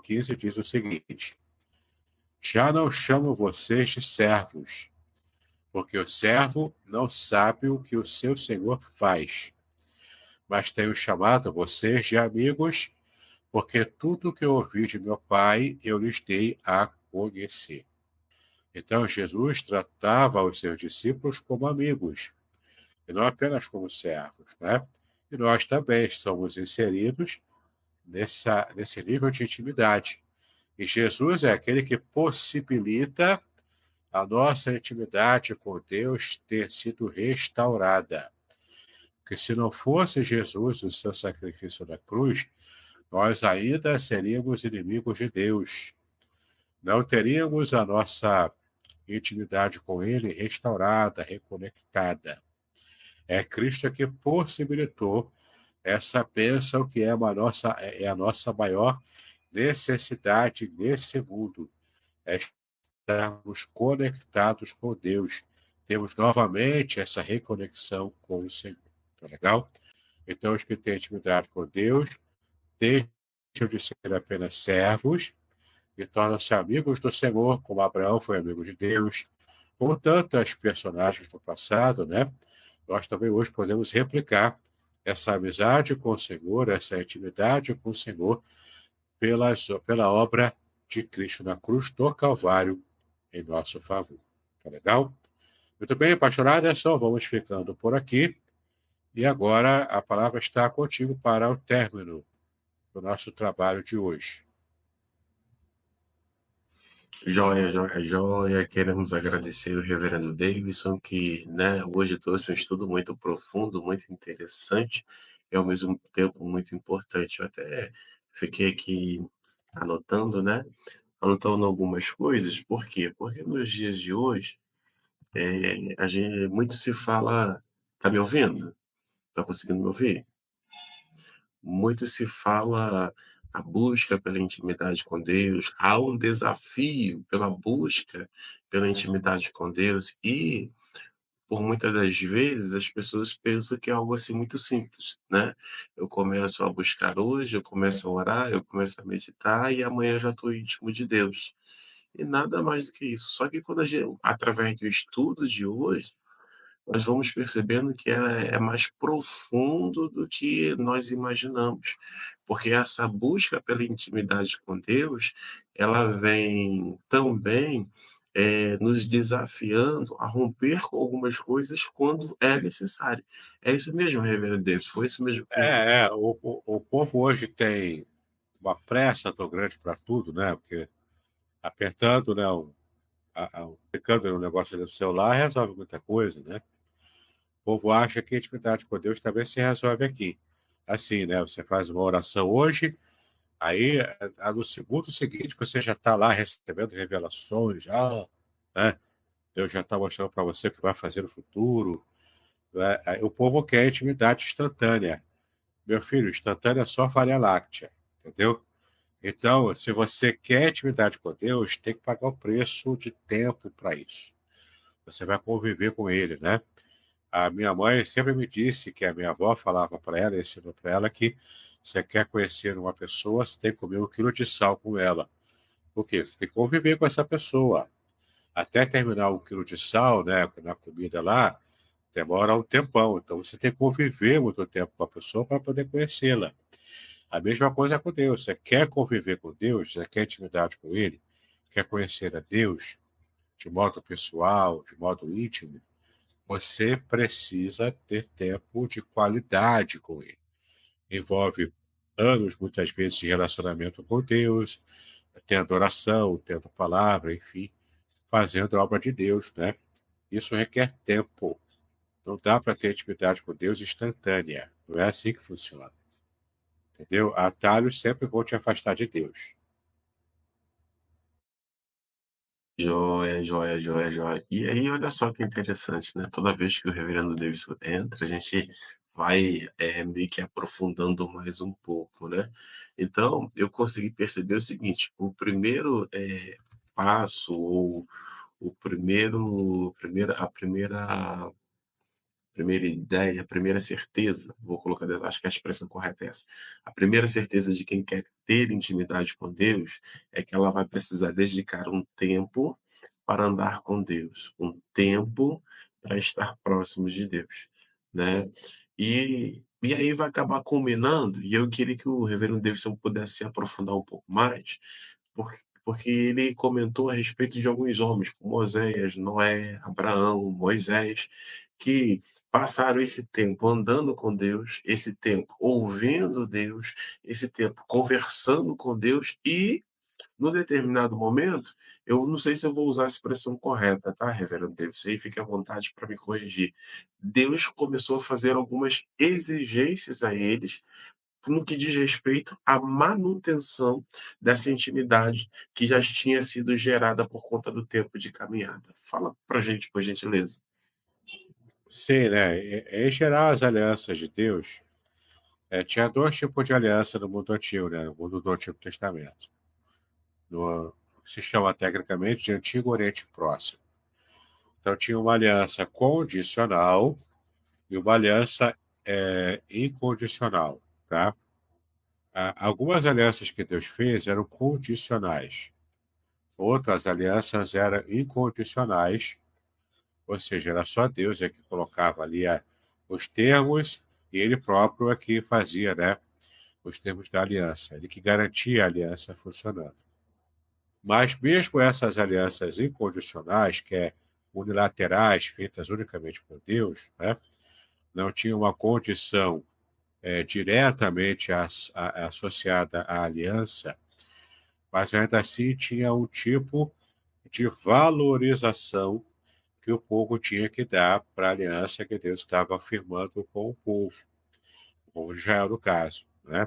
15 diz o seguinte: já não chamo vocês de servos, porque o servo não sabe o que o seu senhor faz. Mas tenho chamado vocês de amigos, porque tudo que eu ouvi de meu Pai eu lhes dei a conhecer. Então Jesus tratava os seus discípulos como amigos, e não apenas como servos, né? E nós também somos inseridos nesse nível de intimidade. E Jesus é aquele que possibilita a nossa intimidade com Deus ter sido restaurada. Porque se não fosse Jesus o seu sacrifício na cruz, nós ainda seríamos inimigos de Deus. Não teríamos a nossa intimidade com Ele restaurada, reconectada. É Cristo que possibilitou essa bênção que é a nossa maior necessidade nesse mundo. É estarmos conectados com Deus. Temos novamente essa reconexão com o Senhor. Tá legal? Então, os que têm intimidade com Deus deixam de ser apenas servos e tornam-se amigos do Senhor, como Abraão foi amigo de Deus, como tantos personagens do passado, né? Nós também hoje podemos replicar essa amizade com o Senhor, essa intimidade com o Senhor, pela obra de Cristo na cruz do Calvário em nosso favor. Tá legal? Muito bem, pastor Anderson, vamos ficando por aqui. E agora a palavra está contigo para o término do nosso trabalho de hoje. Joia, joia, joia. Queremos agradecer o reverendo Davidson, que, né, hoje trouxe um estudo muito profundo, muito interessante e, ao mesmo tempo, muito importante. Eu até fiquei aqui anotando, né? Anotando algumas coisas. Por quê? Porque nos dias de hoje, muito se fala. Tá me ouvindo? Tá conseguindo me ouvir? Muito se fala a busca pela intimidade com Deus, há um desafio pela busca pela intimidade com Deus e, por muitas das vezes, as pessoas pensam que é algo assim muito simples, né? Eu começo a buscar hoje, eu começo a orar, eu começo a meditar e amanhã já estou íntimo de Deus. E nada mais do que isso. Só que quando através do estudo de hoje, nós vamos percebendo que é mais profundo do que nós imaginamos, porque essa busca pela intimidade com Deus, ela vem também nos desafiando a romper com algumas coisas quando é necessário. É isso mesmo, reverendo Deus, foi isso mesmo que falou. O povo hoje tem uma pressa tão grande para tudo, né? Porque apertando, né, clicando no negócio do celular resolve muita coisa, né? O povo acha que a intimidade com Deus também se resolve aqui. Assim, né? Você faz uma oração hoje, aí no segundo seguinte você já está lá recebendo revelações, né? Deus já está mostrando para você o que vai fazer no futuro. Né? Aí o povo quer intimidade instantânea. Meu filho, instantânea é só farinha láctea, entendeu? Então, se você quer intimidade com Deus, tem que pagar o preço de tempo para isso. Você vai conviver com Ele, né? A minha mãe sempre me disse que a minha avó falava para ela, ensinou para ela que você quer conhecer uma pessoa, você tem que comer 1 quilo de sal com ela. Por quê? Você tem que conviver com essa pessoa. Até terminar 1 quilo de sal, né, na comida lá, demora um tempão. Então você tem que conviver muito tempo com a pessoa para poder conhecê-la. A mesma coisa com Deus. Você quer conviver com Deus, você quer intimidade com Ele, quer conhecer a Deus de modo pessoal, de modo íntimo, você precisa ter tempo de qualidade com Ele. Envolve anos, muitas vezes, de relacionamento com Deus, tendo oração, tendo palavra, enfim, fazendo a obra de Deus, né? Isso requer tempo. Não dá para ter intimidade com Deus instantânea. Não é assim que funciona. Entendeu? Atalhos sempre vão te afastar de Deus. Joia, joia, joia, joia. E aí, olha só que interessante, né? Toda vez que o reverendo Davidson entra, a gente vai meio que aprofundando mais um pouco, né? Então, eu consegui perceber o seguinte: o primeiro passo, ou a primeira ideia, a primeira certeza, vou colocar, acho que a expressão correta é essa. A primeira certeza de quem quer ter intimidade com Deus é que ela vai precisar dedicar um tempo para andar com Deus, um tempo para estar próximo de Deus, né. E aí vai acabar culminando, e eu queria que o reverendo Davidson pudesse se aprofundar um pouco mais, porque ele comentou a respeito de alguns homens, como Oséias, Noé, Abraão, Moisés, que passaram esse tempo andando com Deus, esse tempo ouvindo Deus, esse tempo conversando com Deus e, num determinado momento, eu não sei se eu vou usar a expressão correta, tá, reverendo Davidson, aí fique à vontade para me corrigir. Deus começou a fazer algumas exigências a eles no que diz respeito à manutenção dessa intimidade que já tinha sido gerada por conta do tempo de caminhada. Fala pra gente, por gentileza. Sim, né? Em geral, as alianças de Deus, tinha dois tipos de aliança no mundo antigo, né? No mundo do Antigo Testamento. No, que se chama tecnicamente de Antigo Oriente Próximo. Então, tinha uma aliança condicional e uma aliança incondicional, tá? Algumas alianças que Deus fez eram condicionais. Outras alianças eram incondicionais, ou seja, era só Deus que colocava ali os termos e ele próprio é que fazia, né, os termos da aliança, ele que garantia a aliança funcionando. Mas mesmo essas alianças incondicionais, que unilaterais, feitas unicamente por Deus, né, não tinham uma condição diretamente associada à aliança, mas ainda assim tinha um tipo de valorização que o povo tinha que dar para a aliança que Deus estava afirmando com o povo de Israel, no caso, né?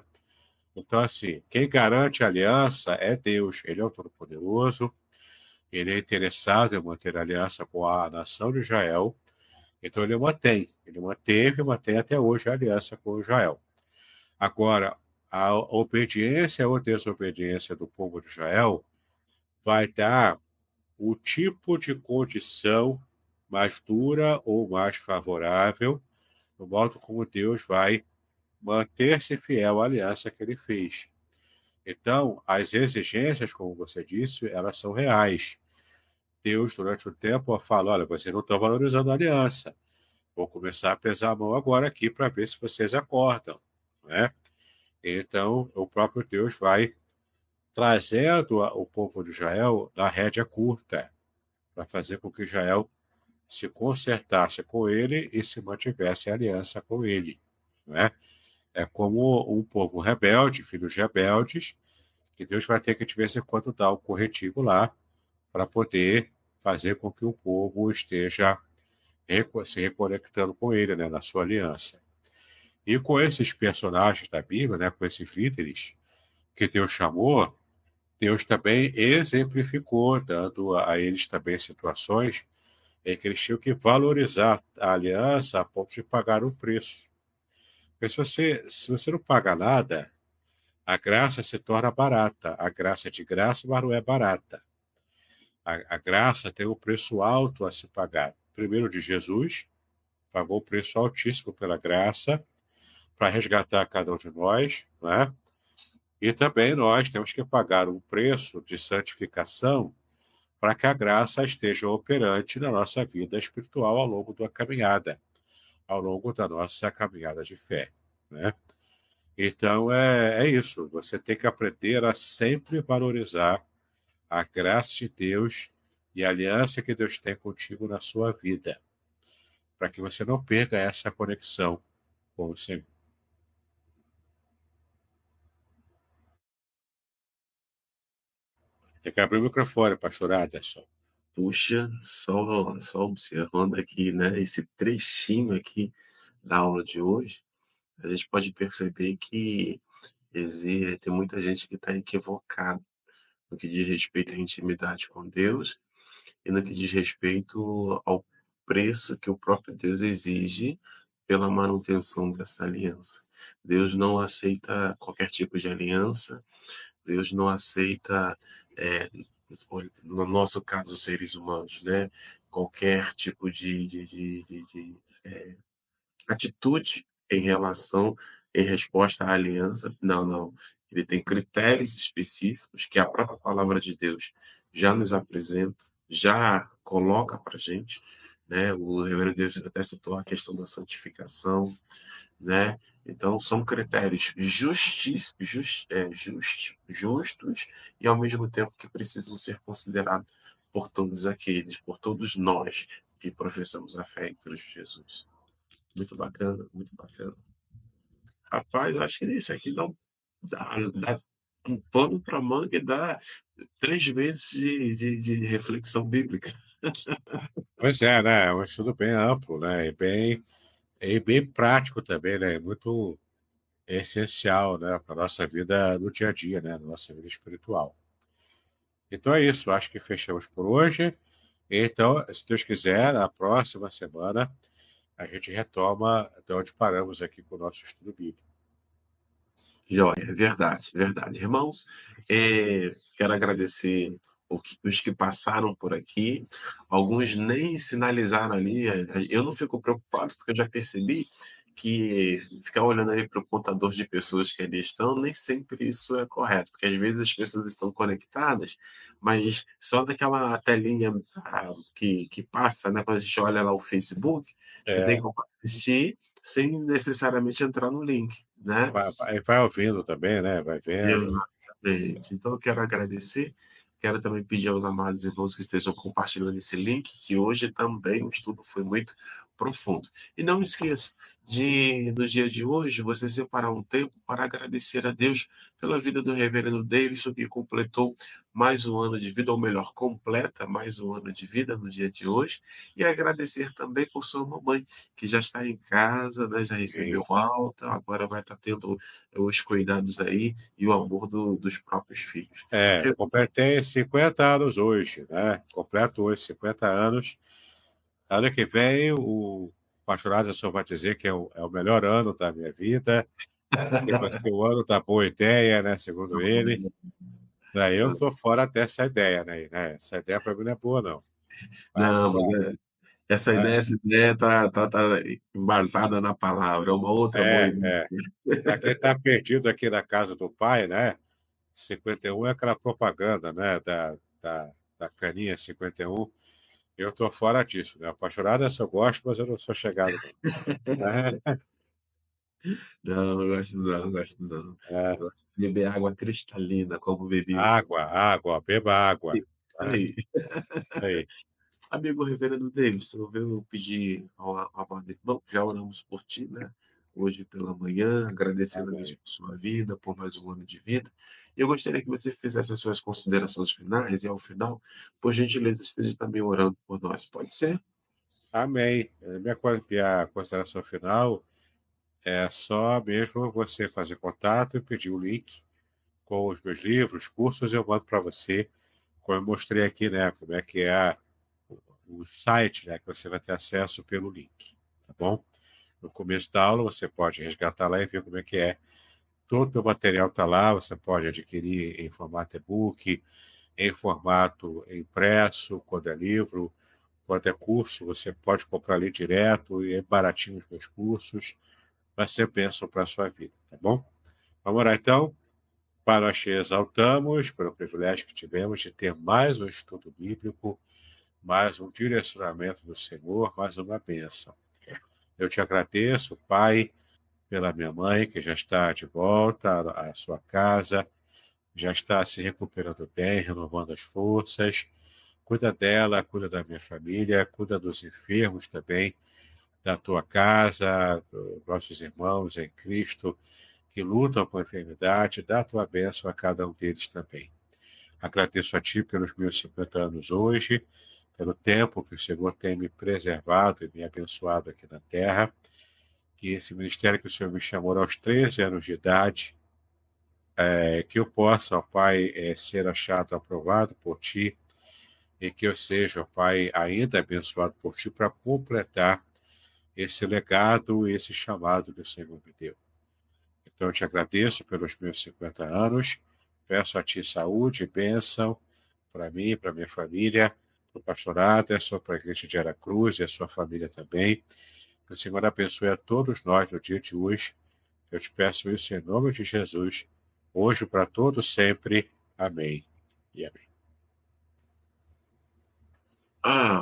Então, assim, quem garante a aliança é Deus. Ele é o Todo-Poderoso, ele é interessado em manter a aliança com a nação de Israel, então ele mantém. Ele manteve e mantém até hoje a aliança com Israel. Agora, a obediência ou desobediência do povo de Israel vai dar o tipo de condição mais dura ou mais favorável, no modo como Deus vai manter-se fiel à aliança que ele fez. Então, as exigências, como você disse, elas são reais. Deus, durante o tempo, fala: olha, vocês não estão valorizando a aliança. Vou começar a pesar a mão agora aqui para ver se vocês acordam, né? Então, o próprio Deus vai trazendo o povo de Israel na rédea curta, para fazer com que Israel se consertasse com ele e se mantivesse em aliança com ele. Né? É como um povo rebelde, filhos rebeldes, que Deus vai ter que de vez em quando dar um corretivo lá para poder fazer com que o povo esteja se reconectando com ele, né, na sua aliança. E com esses personagens da Bíblia, né, com esses líderes que Deus chamou, Deus também exemplificou, dando a eles também situações em que eles tinham que valorizar a aliança a ponto de pagar o preço. Porque se você não paga nada, a graça se torna barata. A graça é de graça, mas não é barata. A graça tem um preço alto a se pagar. Primeiro de Jesus, pagou um preço altíssimo pela graça, para resgatar cada um de nós, né? E também nós temos que pagar um preço de santificação para que a graça esteja operante na nossa vida espiritual ao longo da caminhada, ao longo da nossa caminhada de fé, né? Então é isso. Você tem que aprender a sempre valorizar a graça de Deus e a aliança que Deus tem contigo na sua vida, para que você não perca essa conexão com o Senhor. Tem que abrir o microfone, pastor Aderson. Puxa, só observando aqui, né, esse trechinho aqui da aula de hoje, a gente pode perceber que tem muita gente que está equivocada no que diz respeito à intimidade com Deus e no que diz respeito ao preço que o próprio Deus exige pela manutenção dessa aliança. Deus não aceita qualquer tipo de aliança, Deus não aceita, eh, no nosso caso, seres humanos, né, qualquer tipo de atitude em resposta à aliança. Não, não. Ele tem critérios específicos que a própria palavra de Deus já nos apresenta, já coloca para a gente, né? O reverendo Davis até citou a questão da santificação, né? Então, são critérios justos e, ao mesmo tempo, que precisam ser considerados por todos aqueles, por todos nós que professamos a fé em Cristo Jesus. Muito bacana, muito bacana. Rapaz, eu acho que isso aqui dá um pano para manga e dá 3 meses de reflexão bíblica. Pois é, né? É um estudo bem amplo, né? E bem prático também, né? Muito essencial, né? Para a nossa vida no dia a dia, né? Na nossa vida espiritual. Então é isso, acho que fechamos por hoje. Então, se Deus quiser, na próxima semana a gente retoma até onde paramos aqui com o nosso estudo bíblico. Joia, verdade, verdade. Irmãos, quero agradecer os que passaram por aqui. Alguns nem sinalizaram ali. Eu não fico preocupado, porque eu já percebi que ficar olhando ali para o contador de pessoas que ali estão, nem sempre isso é correto, porque às vezes as pessoas estão conectadas, mas só daquela telinha que passa, né? Quando a gente olha lá o Facebook, você tem É, como assistir sem necessariamente entrar no link, né? vai ouvindo também, né? Vai vendo. Exatamente. Então, eu quero agradecer. Quero também pedir aos amados irmãos que estejam compartilhando esse link, que hoje também o estudo foi muito profundo. E não esqueça de, no dia de hoje, você separar um tempo para agradecer a Deus pela vida do reverendo Davidson, que completou mais um ano de vida, ou melhor, completa mais um ano de vida no dia de hoje, e agradecer também por sua mamãe, que já está em casa, né, já recebeu alta, agora vai estar tendo os cuidados aí e o amor dos próprios filhos. Completei 50 anos hoje, né? Completo hoje 50 anos. Ano que vem, o pastorado só vai dizer que é o melhor ano da minha vida, que vai ser o ano da boa ideia, né? Segundo ele. Daí eu estou fora até essa ideia, né? Essa ideia para mim não é boa, não. Mas, Não, mas né? essa ideia tá embasada na palavra, é uma outra boa É, ideia. é. Para quem está perdido aqui na casa do pai, né? 51 é aquela propaganda, né? Da caninha 51. Eu estou fora disso, né? Apaixonado é se eu gosto, mas eu não sou chegado, não. Não, não gosto não, não gosto não. É, Eu gosto de beber água cristalina, como bebi hoje. água, água, beba água. Isso Né? aí. Isso aí. Amigo reverendo Davidson, eu pedi ao amado irmão, já oramos por ti, né? Hoje pela manhã, agradecendo a Deus Amém. por sua vida, por mais um ano de vida. E eu gostaria que você fizesse as suas considerações finais e, ao final, por gentileza, esteja também orando por nós. Pode ser? Amém. Minha consideração final é só mesmo você fazer contato e pedir o link com os meus livros, cursos, eu mando para você, como eu mostrei aqui, né? Como é que é o site, né? Que você vai ter acesso pelo link, tá bom? No começo da aula, você pode resgatar lá e ver como é que é. Todo o meu material está lá, você pode adquirir em formato e-book, em formato impresso, quando é livro, quando é curso, você pode comprar ali direto e é baratinho os meus cursos. Vai ser bênção para a sua vida, tá bom? Vamos orar então. Pai, nós te exaltamos pelo privilégio que tivemos de ter mais um estudo bíblico, mais um direcionamento do Senhor, mais uma bênção. Eu te agradeço, Pai, pela minha mãe, que já está de volta à sua casa, já está se recuperando bem, renovando as forças. Cuida dela, cuida da minha família, cuida dos enfermos também, da tua casa, dos nossos irmãos em Cristo que lutam com a enfermidade, dá a tua bênção a cada um deles também. Agradeço a ti pelos meus 50 anos hoje, pelo tempo que o Senhor tem me preservado e me abençoado aqui na terra, que esse ministério que o Senhor me chamou aos 13 anos de idade, que eu possa, ó Pai, ser achado, aprovado por ti, e que eu seja, ó Pai, ainda abençoado por ti para completar esse legado, esse chamado que o Senhor me deu. Então, eu te agradeço pelos meus 50 anos, peço a ti saúde e bênção para mim, para minha família, para o pastorado, para a igreja de Aracruz e a sua família também. Que o Senhor abençoe a todos nós no dia de hoje. Eu te peço isso em nome de Jesus, hoje para todos sempre. Amém e amém.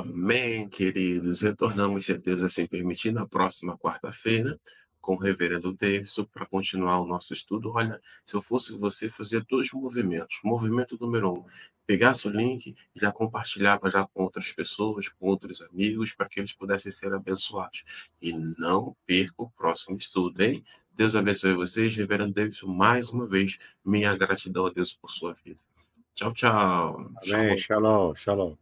Amém, queridos. Retornamos, se Deus assim permitir, na próxima quarta-feira, com o reverendo Davidson, para continuar o nosso estudo. Olha, se eu fosse você, fazia 2 movimentos. Movimento número 1, pegasse o link e já compartilhava já com outras pessoas, com outros amigos, para que eles pudessem ser abençoados. E não perca o próximo estudo, hein? Deus abençoe vocês. Reverendo Davidson, mais uma vez, minha gratidão a Deus por sua vida. Tchau, tchau. Amém. Shalom, shalom.